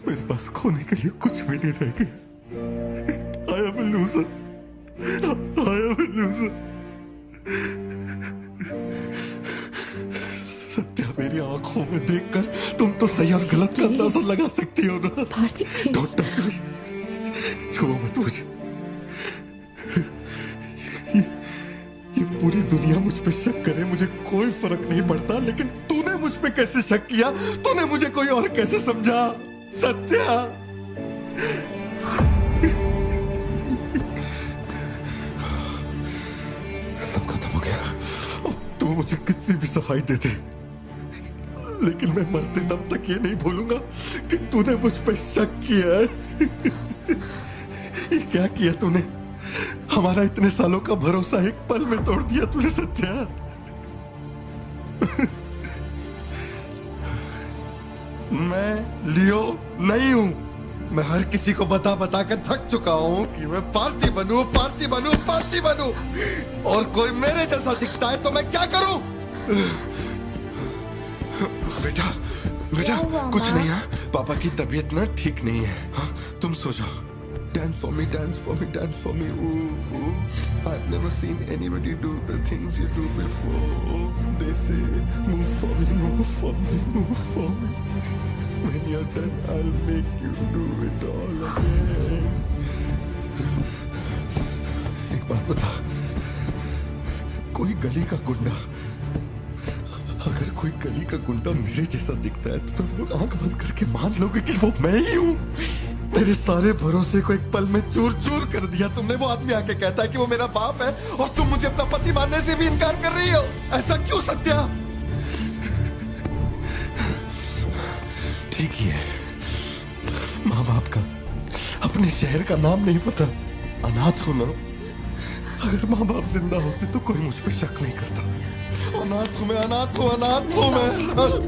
मेरे पास खोने के लिए कुछ भी नहीं रह गया। I am a loser. I am a loser. Satya, मेरी आंखों में देखकर तुम तो सही और गलत का अंदाजा लगा सकती हो ना। Don't touch me. छुओ मत मुझे। ये पूरी दुनिया मुझ पे शक करे, मुझे कोई फर्क नहीं पड़ता, लेकिन तूने मुझ पे कैसे शक किया? तूने मुझे कोई और कैसे समझा? सत्या, सब खत्म हो गया। अब तू मुझे कितनी भी सफाई दे दे, लेकिन मैं मरते दम तक ये नहीं भूलूंगा कि तूने मुझ पर शक किया है। ये क्या किया तूने? हमारा इतने सालों का भरोसा एक पल में तोड़ दिया तूने सत्या। मैं लियो नहीं हूं। मैं हर किसी को बता बता कर थक चुका हूं कि मैं पार्टी बनूं, पार्टी बनूं, पार्टी बनूं, और कोई मेरे जैसा दिखता है तो मैं क्या करूं? बेटा बेटा कुछ नहीं है, पापा की तबीयत ना ठीक नहीं है। हाँ, तुम सो जाओ। Dance for me, dance for me, dance for me. Ooh, ooh. I've never seen anybody do the things you do before. They say, move for me, move for me, move for me. When you're done, I'll make you do it all again. एक बात बता, कोई गली का गुंडा, अगर कोई गली का गुंडा मेरे जैसा दिखता है तो तुम लोग आंख बंद करके मान लोगे कि वो मैं ही हूँ। मेरे सारे भरोसे को एक पल में चूर चूर कर दिया तुमने। वो आदमी आके कहता है कि वो मेरा बाप है और तुम मुझे अपना पति मानने से भी इनकार कर रही हो। ऐसा क्यों सत्या? ठीक ही है, माँ बाप का अपने शहर का नाम नहीं पता, अनाथ हूं ना। अगर माँ बाप जिंदा होते तो कोई मुझ पे शक नहीं करता। अनाथ हूं मैं, अनाथ हूं, अनाथ हूं मैं।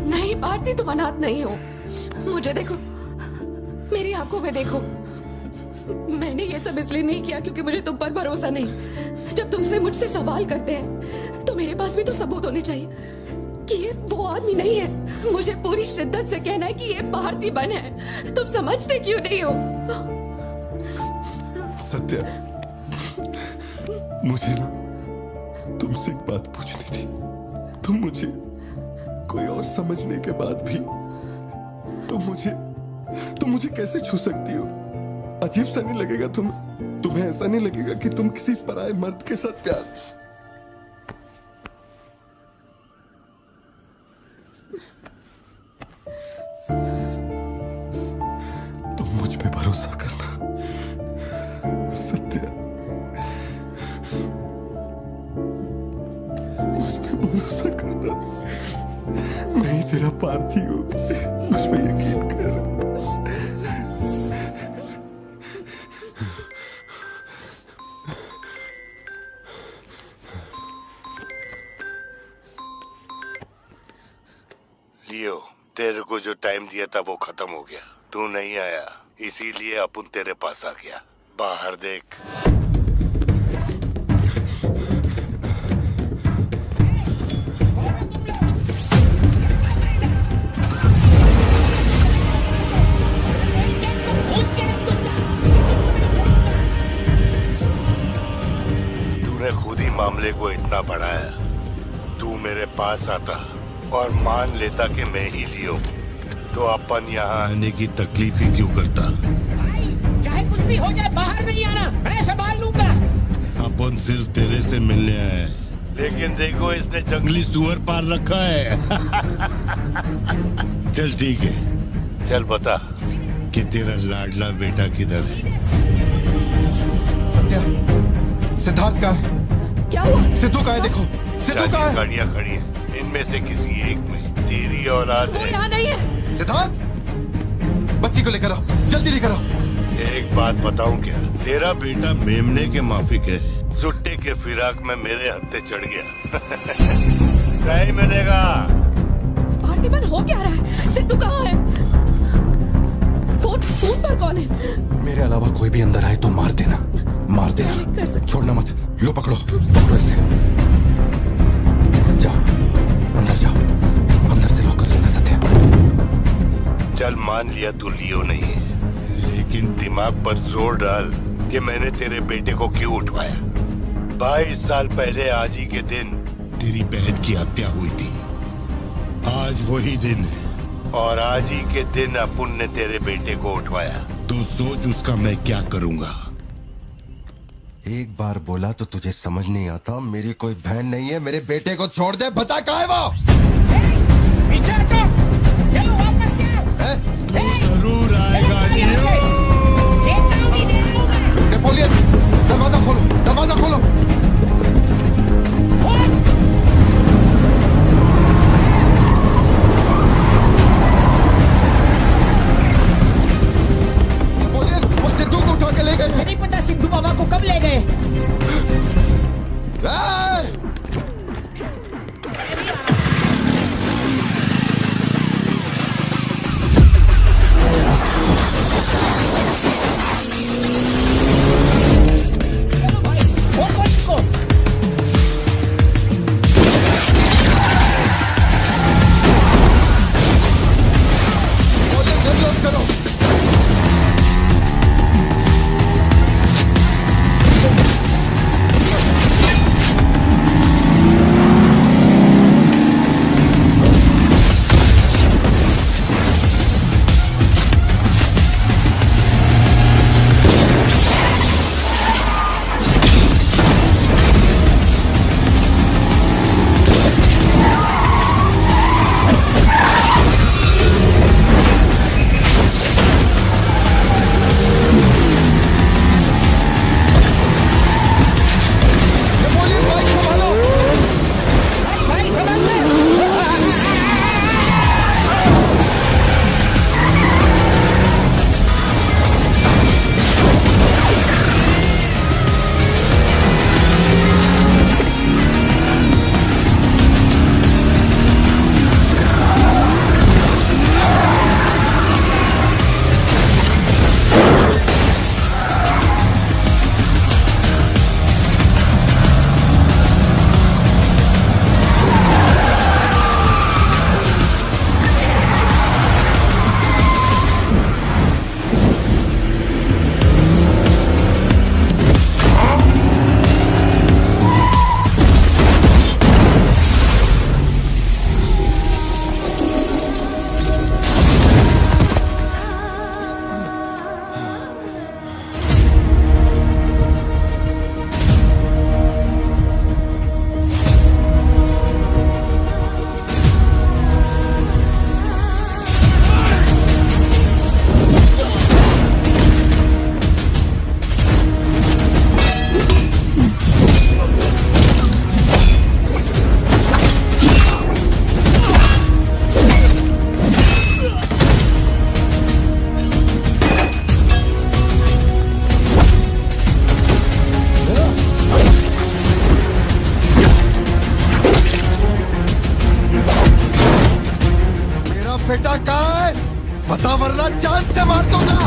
नहीं भारती, तुम अनाथ नहीं हो। मुझे देखो, मेरी आंखों में देखो। मैंने ये सब इसलिए नहीं किया क्योंकि मुझे तुम पर भरोसा नहीं। जब दूसरे मुझसे सवाल करते हैं तो मेरे पास भी तो सबूत होने चाहिए कि ये वो आदमी नहीं है। मुझे पूरी शिद्दत से कहना है कि ये पार्थिबन है। तुम समझते क्यों नहीं हो? सत्या, मुझे ना तुमसे एक बात पूछनी थी। तुम मुझे कोई और समझने के बाद भी तुम मुझे कैसे छू सकती हो? अजीब सा नहीं लगेगा तुम्हें ऐसा नहीं लगेगा कि तुम किसी पराये मर्द के साथ प्यार? तुम मुझ पे भरोसा करना सत्या, मुझ पे भरोसा करना। मैं ही तेरा पार्थी हूँ, मुझ पे यकीन कर। लियो, तेरे को जो टाइम दिया था वो खत्म हो गया। तू नहीं आया, इसीलिए अपन तेरे पास आ गया। बाहर देख। तूने खुद ही मामले को इतना बढ़ाया। तू मेरे पास आता और मान लेता कि मैं ही लियो, तो अपन यहाँ आने की तकलीफ ही क्यों करता? चाहे कुछ भी हो जाए, बाहर नहीं आना, मैं संभाल लूंगा। अपन सिर्फ तेरे से मिलने आए हैं, लेकिन देखो इसने जंगली सुअर पाल रखा है। चल ठीक है, चल बता कि तेरा लाडला बेटा किधर है? सत्या, सिद्धार्थ कहाँ है? क्या हुआ? सिद्धू कहाँ है? देखो सिद्धू कहाँ है? गाड़ियाँ खड़ी हैं, इनमें से किसी एक में तेरी औलाद वो यहाँ नहीं है। सिद्धार्थ, बच्ची को लेकर आओ, जल्दी लेकर आओ। एक बात बताऊं क्या? तेरा बेटा मेमने के माफिक है। सुट्टे के फिराक में मेरे हत्थे चढ़ गया। नहीं मिलेगा। पार्थिबन हो क्या रहा है? सिद्धू कहाँ है? फोन पर कौन है? मेरे अलावा कोई भी अंदर आए तो मार देना, मार देना। छोड़ना मत। लो पकड़ो, पकड़ो इसे। जाओ अंदर, जाओ अंदर से लॉक कर लेना सत्या। चल मान लिया तू लियो नहीं है, लेकिन दिमाग पर जोर डाल कि मैंने तेरे बेटे को क्यों उठवाया। 22 साल पहले आज ही के दिन तेरी बहन की हत्या हुई थी। आज वही दिन है और आज ही के दिन अपुन ने तेरे बेटे को उठवाया। तो सोच उसका मैं क्या करूंगा। एक बार बोला तो तुझे समझ नहीं आता? मेरी कोई बहन नहीं है, मेरे बेटे को छोड़ दे। बता कहाँ है वो? पीछे हटो, चलो वापस जाओ। तू जरूर आएगा नेपोलियन, दरवाजा खोलो, दरवाजा खोलो। बता वरना जान से मार दूंगा।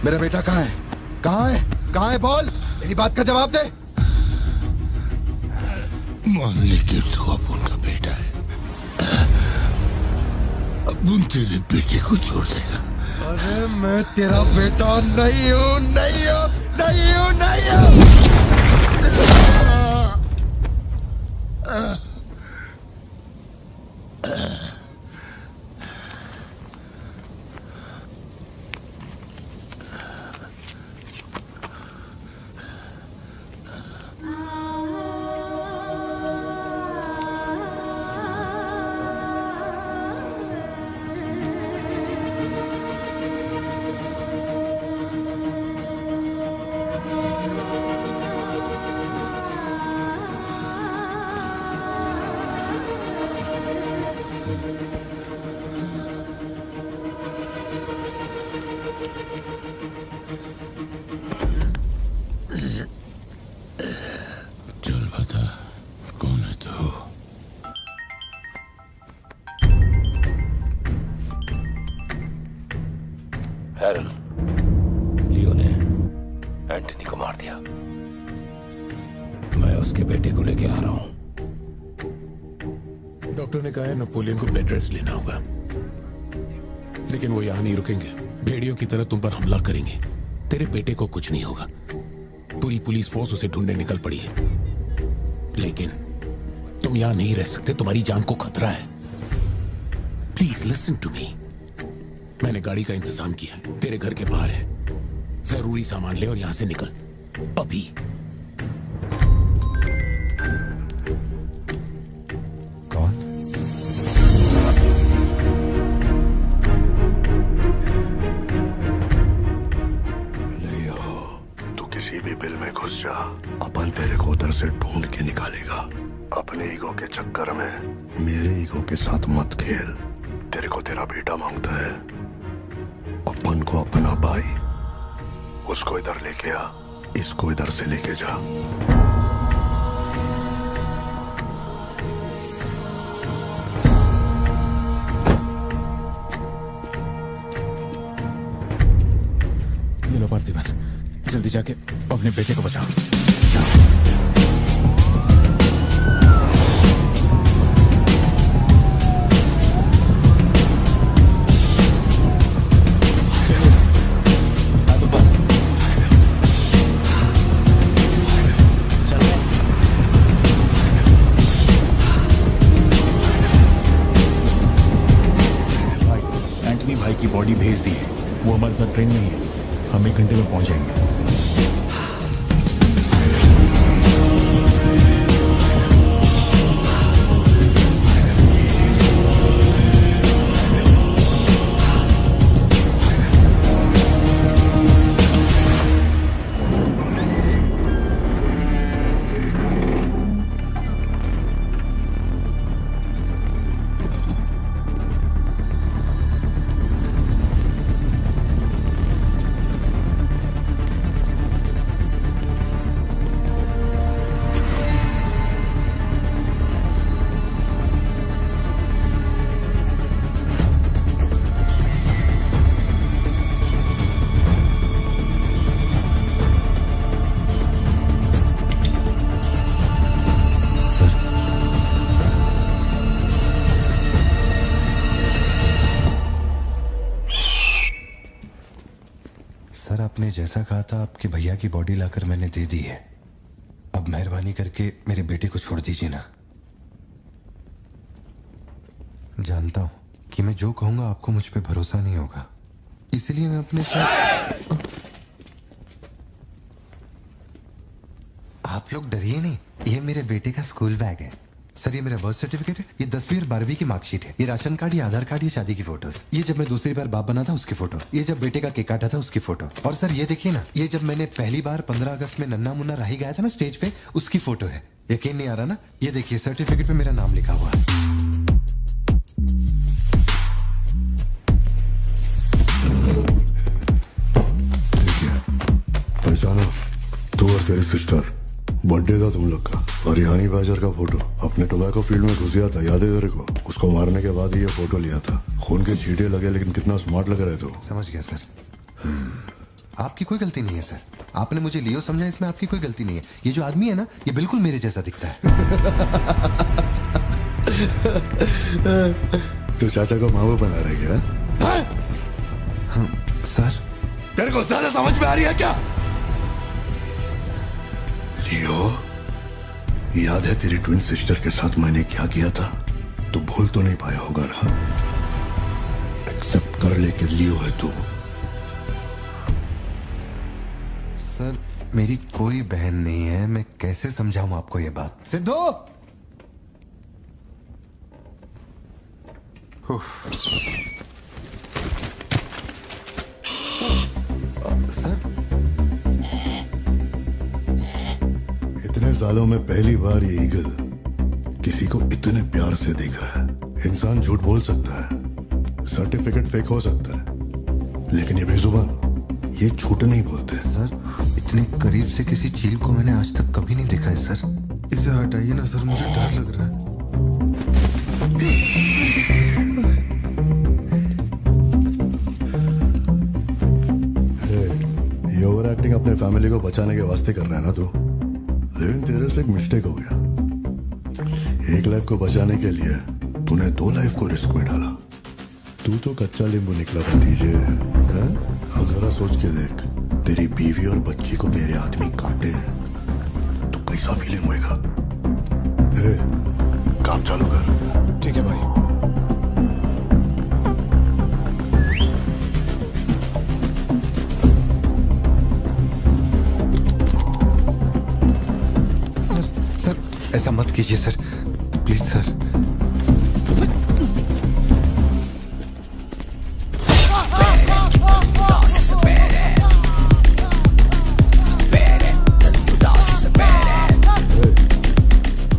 मेरा बेटा कहाँ है? कहाँ है? कहाँ है? बोल, मेरी बात का जवाब दे। मान ले कि तू अब उनका बेटा है, अब उन तेरे बेटे को छोड़ देगा। अरे मैं तेरा बेटा नहीं हूँ, नहीं हूँ, नहीं हूँ, नहीं हूँ। लियो ने एंटनी को मार दिया। मैं उसके बेटे को लेके आ रहा हूं। डॉक्टर ने कहा है नेपोलियन को बेड रेस्ट लेना होगा, लेकिन वो यहां नहीं रुकेंगे। भेड़ियों की तरह तुम पर हमला करेंगे। तेरे बेटे को कुछ नहीं होगा। पूरी पुलिस फोर्स उसे ढूंढने निकल पड़ी है, लेकिन तुम यहां नहीं रह सकते। तुम्हारी जान को खतरा है। Please listen to me. मैंने गाड़ी का इंतजाम किया है, तेरे घर के बाहर है। जरूरी सामान ले और यहां से निकल अभी। कौन? लियो, तू किसी भी बिल में घुस जा, अपन तेरे को उधर से ढूंढ के निकालेगा। अपने ईगो के चक्कर में मेरे ईगो के साथ मत खेल। तेरे को तेरा बेटा मांगता है, अपन को अपना भाई। उसको इधर लेके आ, इसको इधर से लेके जा। ये लो पार्थिवन, जल्दी जाके अपने बेटे को बचाओ। भाई की बॉडी भेज दी है, वो हमारे साथ ट्रेन नहीं है। हम 1 घंटे में पहुंच जाएंगे। आपने जैसा कहा था आपके भैया की बॉडी लाकर मैंने दे दी है। अब मेहरबानी करके मेरे बेटे को छोड़ दीजिए ना। जानता हूं कि मैं जो कहूंगा आपको मुझ पे भरोसा नहीं होगा, इसलिए मैं अपने साथ। आप लोग डरिए नहीं, ये मेरे बेटे का स्कूल बैग है। सर ये मेरा बर्थ सर्टिफिकेट है, ये 10वीं और 12वीं की मार्कशीट है, ये राशन कार्ड, ये आधार कार्ड, ये शादी की फोटोज, ये जब मैं दूसरी बार बाप बना था उसकी फोटो, ये जब बेटे का केक काटा था उसकी फोटो, और सर ये देखिए ना, ये जब मैंने पहली बार 15 अगस्त में नन्ना मुन्ना राही गाया था ना स्टेज पे, उसकी फोटो है। यकीन नहीं आ रहा ना? ये देखिए सर्टिफिकेट पे मेरा नाम लिखा हुआ है। पहचानो, तू और तेरी सिस्टर, बर्थडे था तुम लोग का, और ये हनी बैजर का फोटो अपने टोबैको फील्ड में घुस गया था, याद है तेरे को? उसको मारने के बाद ही ये फोटो लिया था। खून के छींटे लगे लेकिन कितना स्मार्ट लग रहे थे। समझ गया सर। आपकी कोई गलती नहीं है सर, आपने मुझे लियो समझा, इसमें आपकी कोई गलती नहीं है। ये जो आदमी है ना, ये बिल्कुल मेरे जैसा दिखता है। तो चाचा को माँ बाप बना रहे क्या? हाँ, सर तेरे को ज्यादा समझ में आ रही है क्या? लियो, याद है तेरी ट्विन सिस्टर के साथ मैंने क्या किया था? तू भूल तो नहीं पाया होगा ना? एक्सेप्ट कर ले कि लियो है तू। सर मेरी कोई बहन नहीं है, मैं कैसे समझाऊं आपको ये बात? सिद्धू! सर इतने सालों में पहली बार ये ईगल किसी को इतने प्यार से देख रहा है। इंसान झूठ बोल सकता है, सर्टिफिकेट फेक हो सकता है, लेकिन ये बेजुबान, ये झूठ नहीं बोलते। सर इतने करीब से किसी चील को मैंने आज तक कभी नहीं देखा है सर। इसे हटाइए ना सर, मुझे डर लग रहा है। ये ओवर एक्टिंग अपने फैमिली को बचाने के वास्ते कर रहा है ना तू, लेकिन तेरे से एक मिस्टेक हो गया। एक लाइफ को बचाने के लिए तूने 2 लाइफ को रिस्क में डाला। तू तो कच्चा नींबू निकला भतीजे। अब जरा सोच के देख, तेरी बीवी और बच्ची को मेरे आदमी काटे तो कैसा फीलिंग होएगा? काम चालू कर। ठीक है भाई। ऐसा मत कीजिए सर, प्लीज सर।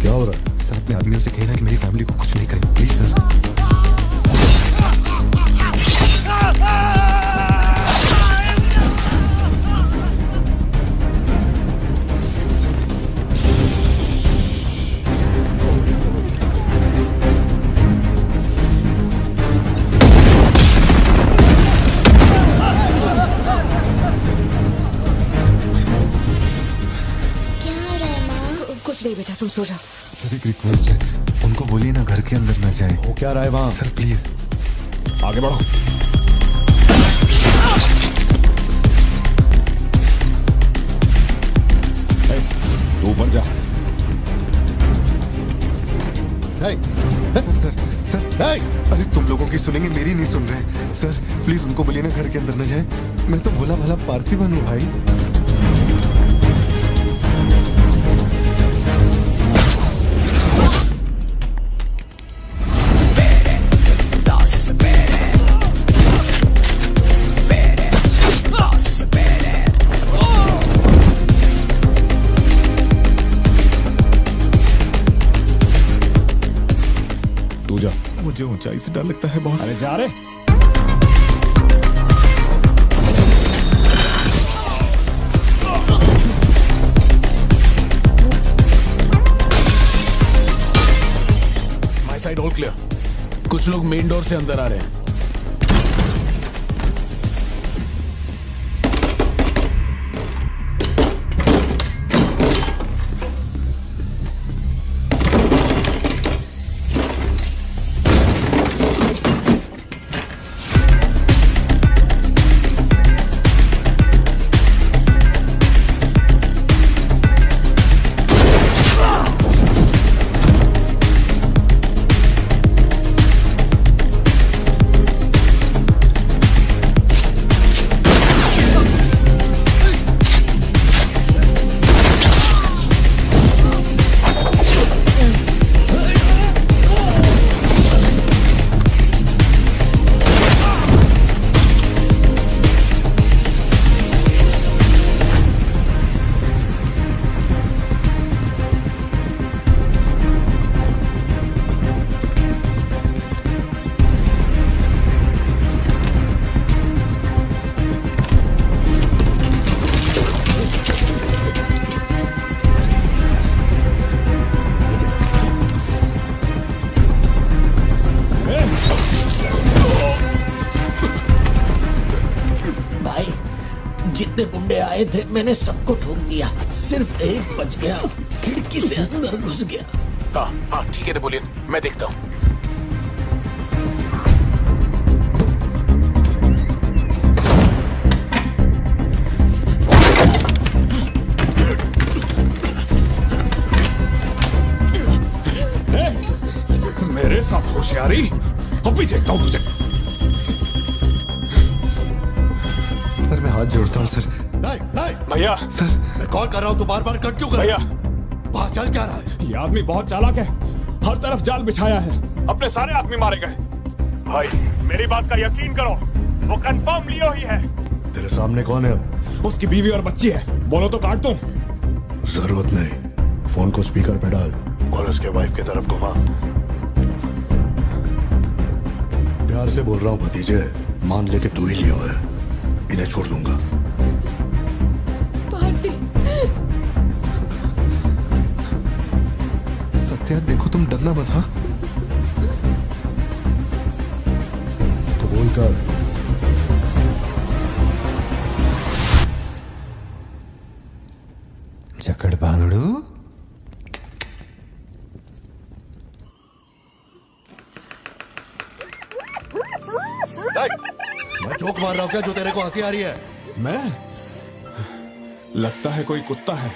क्या हो रहा है? सर अपने आदमियों से कहना कि मेरी फैमिली को कुछ नहीं करें, प्लीज सर। कुछ नहीं बेटा, तुम सो जाओ। सर एक रिक्वेस्ट है, उनको बोलिए ना घर के अंदर ना जाए। हो क्या रहा है वहां? सर प्लीज आगे बढ़ो। तू ऊपर जा। सर सर सर अरे तुम लोगों की सुनेंगे, मेरी नहीं सुन रहे। सर प्लीज उनको बोलिए ना घर के अंदर न जाए। मैं तो भोला भाला पार्थिवन हूँ भाई। मुझे ऊंचाई से डर लगता है बॉस। अरे जा रे। My side all clear. कुछ लोग मेन डोर से अंदर आ रहे हैं। आए थे, मैंने सबको ठोक दिया, सिर्फ एक बच गया, खिड़की से अंदर घुस गया। हाँ ठीक है नेपोलियन, मैं देखता हूँ। मेरे साथ होशियारी, अभी देखता हूँ तुझे। सर मैं हाथ जोड़ता हूँ सर। भैया सर मैं कॉल कर रहा हूँ तो बार बार कट क्यों कर भैया, बाहर चल क्या रहा है? ये आदमी बहुत चालाक है, हर तरफ जाल बिछाया है, अपने सारे आदमी मारे गए। भाई मेरी बात का यकीन करो, वो कंफर्म लियो ही है। तेरे सामने कौन है अब? उसकी बीवी और बच्ची है, बोलो तो काट दूं। जरूरत नहीं, फोन को स्पीकर पे डाल और उसके वाइफ की तरफ घुमा। प्यार से बोल रहा हूँ भतीजे, मान ले कि तू ही लियो है, इन्हें छोड़ दूंगा। भारती, सत्या देखो तुम डरना मत। हाँ कबूल कर। जकड़ बांगड़ू। मैं जोक मार रहा हूँ क्या जो तेरे को हंसी आ रही है? मैं? लगता है कोई कुत्ता है।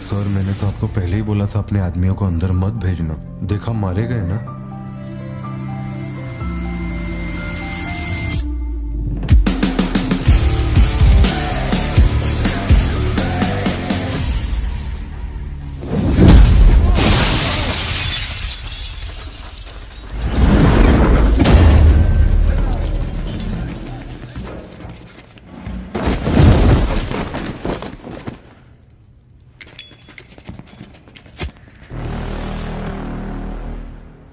सर मैंने तो आपको पहले ही बोला था अपने आदमियों को अंदर मत भेजना, देखा मारे गए ना।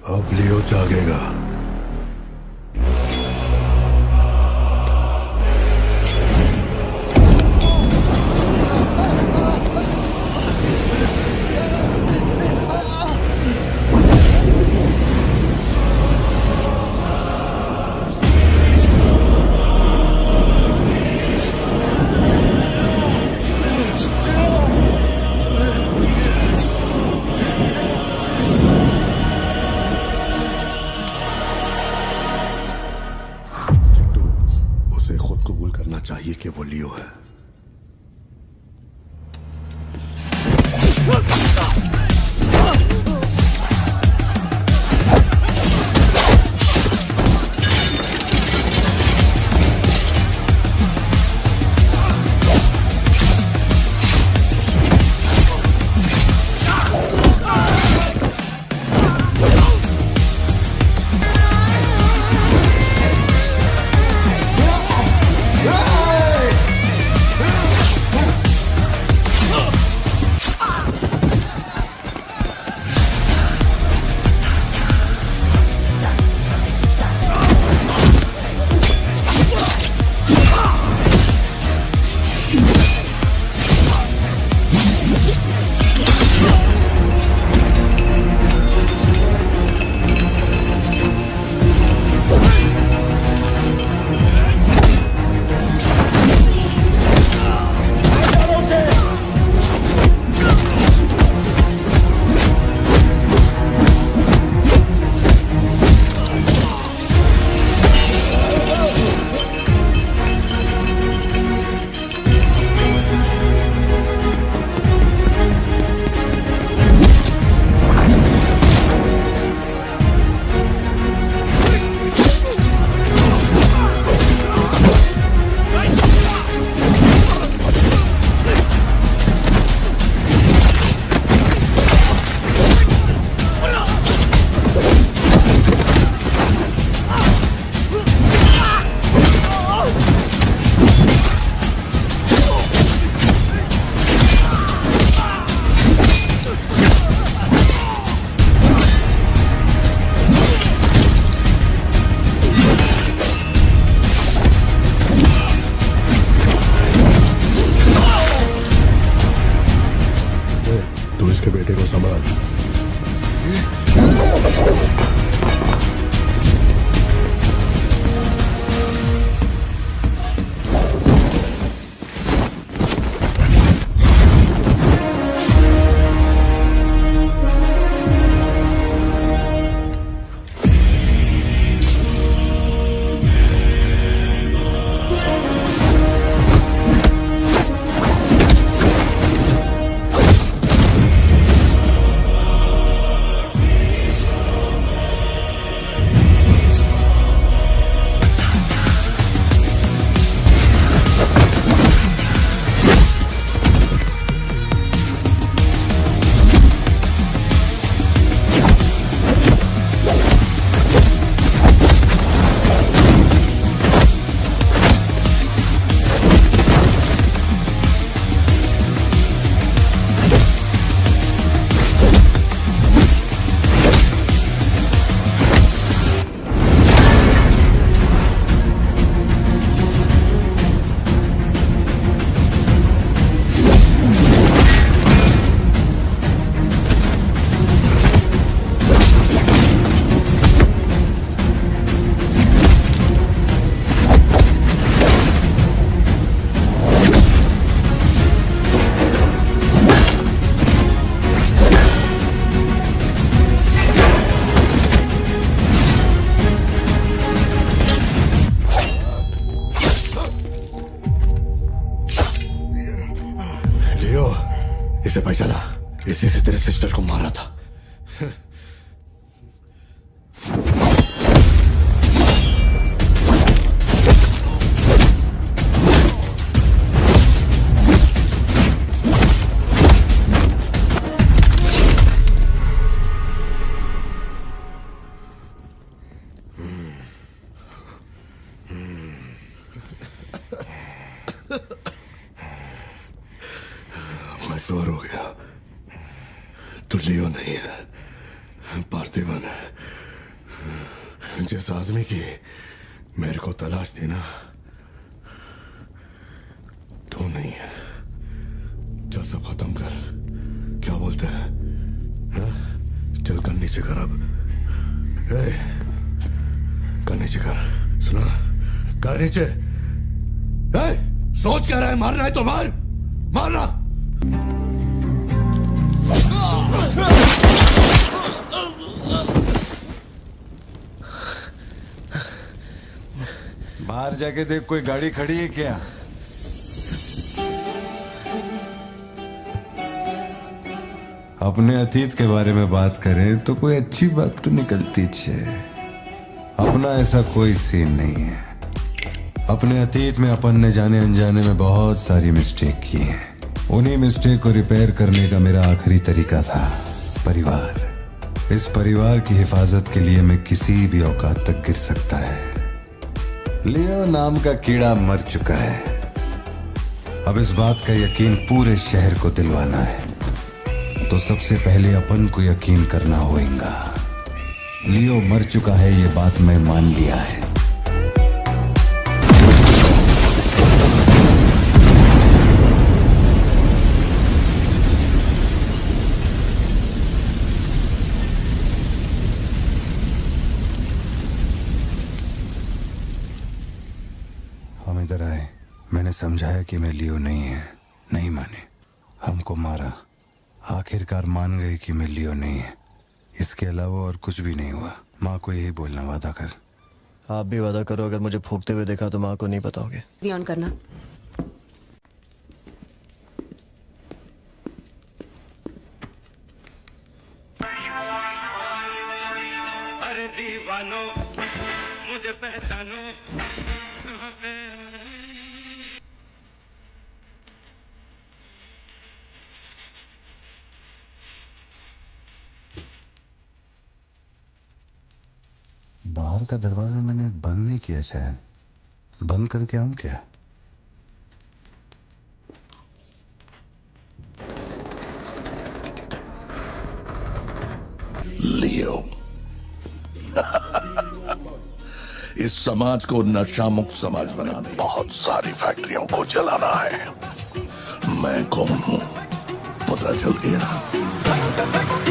अब लियो जागेगा। उसके बेटे को संभाल। इसे पहचाना, इसी से तेरे सिस्टर को मारा था। श्योर हो गया तू लियो नहीं है, पार्थिवन है। जिस आदमी की मेरे को तलाश थी ना, तू नहीं है। चल सब खत्म कर, क्या बोलते हैं? हाँ? चल कर नीचे कर अब। कर नीचे कर, सुना? कर नीचे। सोच क्या रहा है? मारना है तो मार, मारना। बाहर जाके देख, कोई गाड़ी खड़ी है क्या? अपने अतीत के बारे में बात करें तो कोई अच्छी बात तो निकलती है। अपना ऐसा कोई सीन नहीं है। अपने अतीत में अपन ने जाने अनजाने में बहुत सारी मिस्टेक की है। उन्हीं मिस्टेक को रिपेयर करने का मेरा आखिरी तरीका था परिवार। इस परिवार की हिफाजत के लिए मैं किसी भी औकात तक गिर सकता है। लियो नाम का कीड़ा मर चुका है। अब इस बात का यकीन पूरे शहर को दिलवाना है, तो सबसे पहले अपन को यकीन करना होगा। लियो मर चुका है, ये बात मैं मान लिया है। हम इधर आए, मैंने समझाया कि मैं लियो नहीं है, नहीं माने, हमको मारा। आखिरकार मान गए कि मैं लियो नहीं है। इसके अलावा और कुछ भी नहीं हुआ। माँ को यही बोलना, वादा कर। आप भी वादा करो, अगर मुझे फूकते हुए देखा तो माँ को नहीं बताओगे। वी ऑन करना। अरे दीवानो मुझे पहचानो। बाहर का दरवाजा मैंने बंद नहीं किया, शायद बंद करके आऊं क्या? लियो इस समाज को नशा मुक्त समाज बनाने बहुत सारी फैक्ट्रियों को जलाना है। मैं कौन हूं पता चल गया।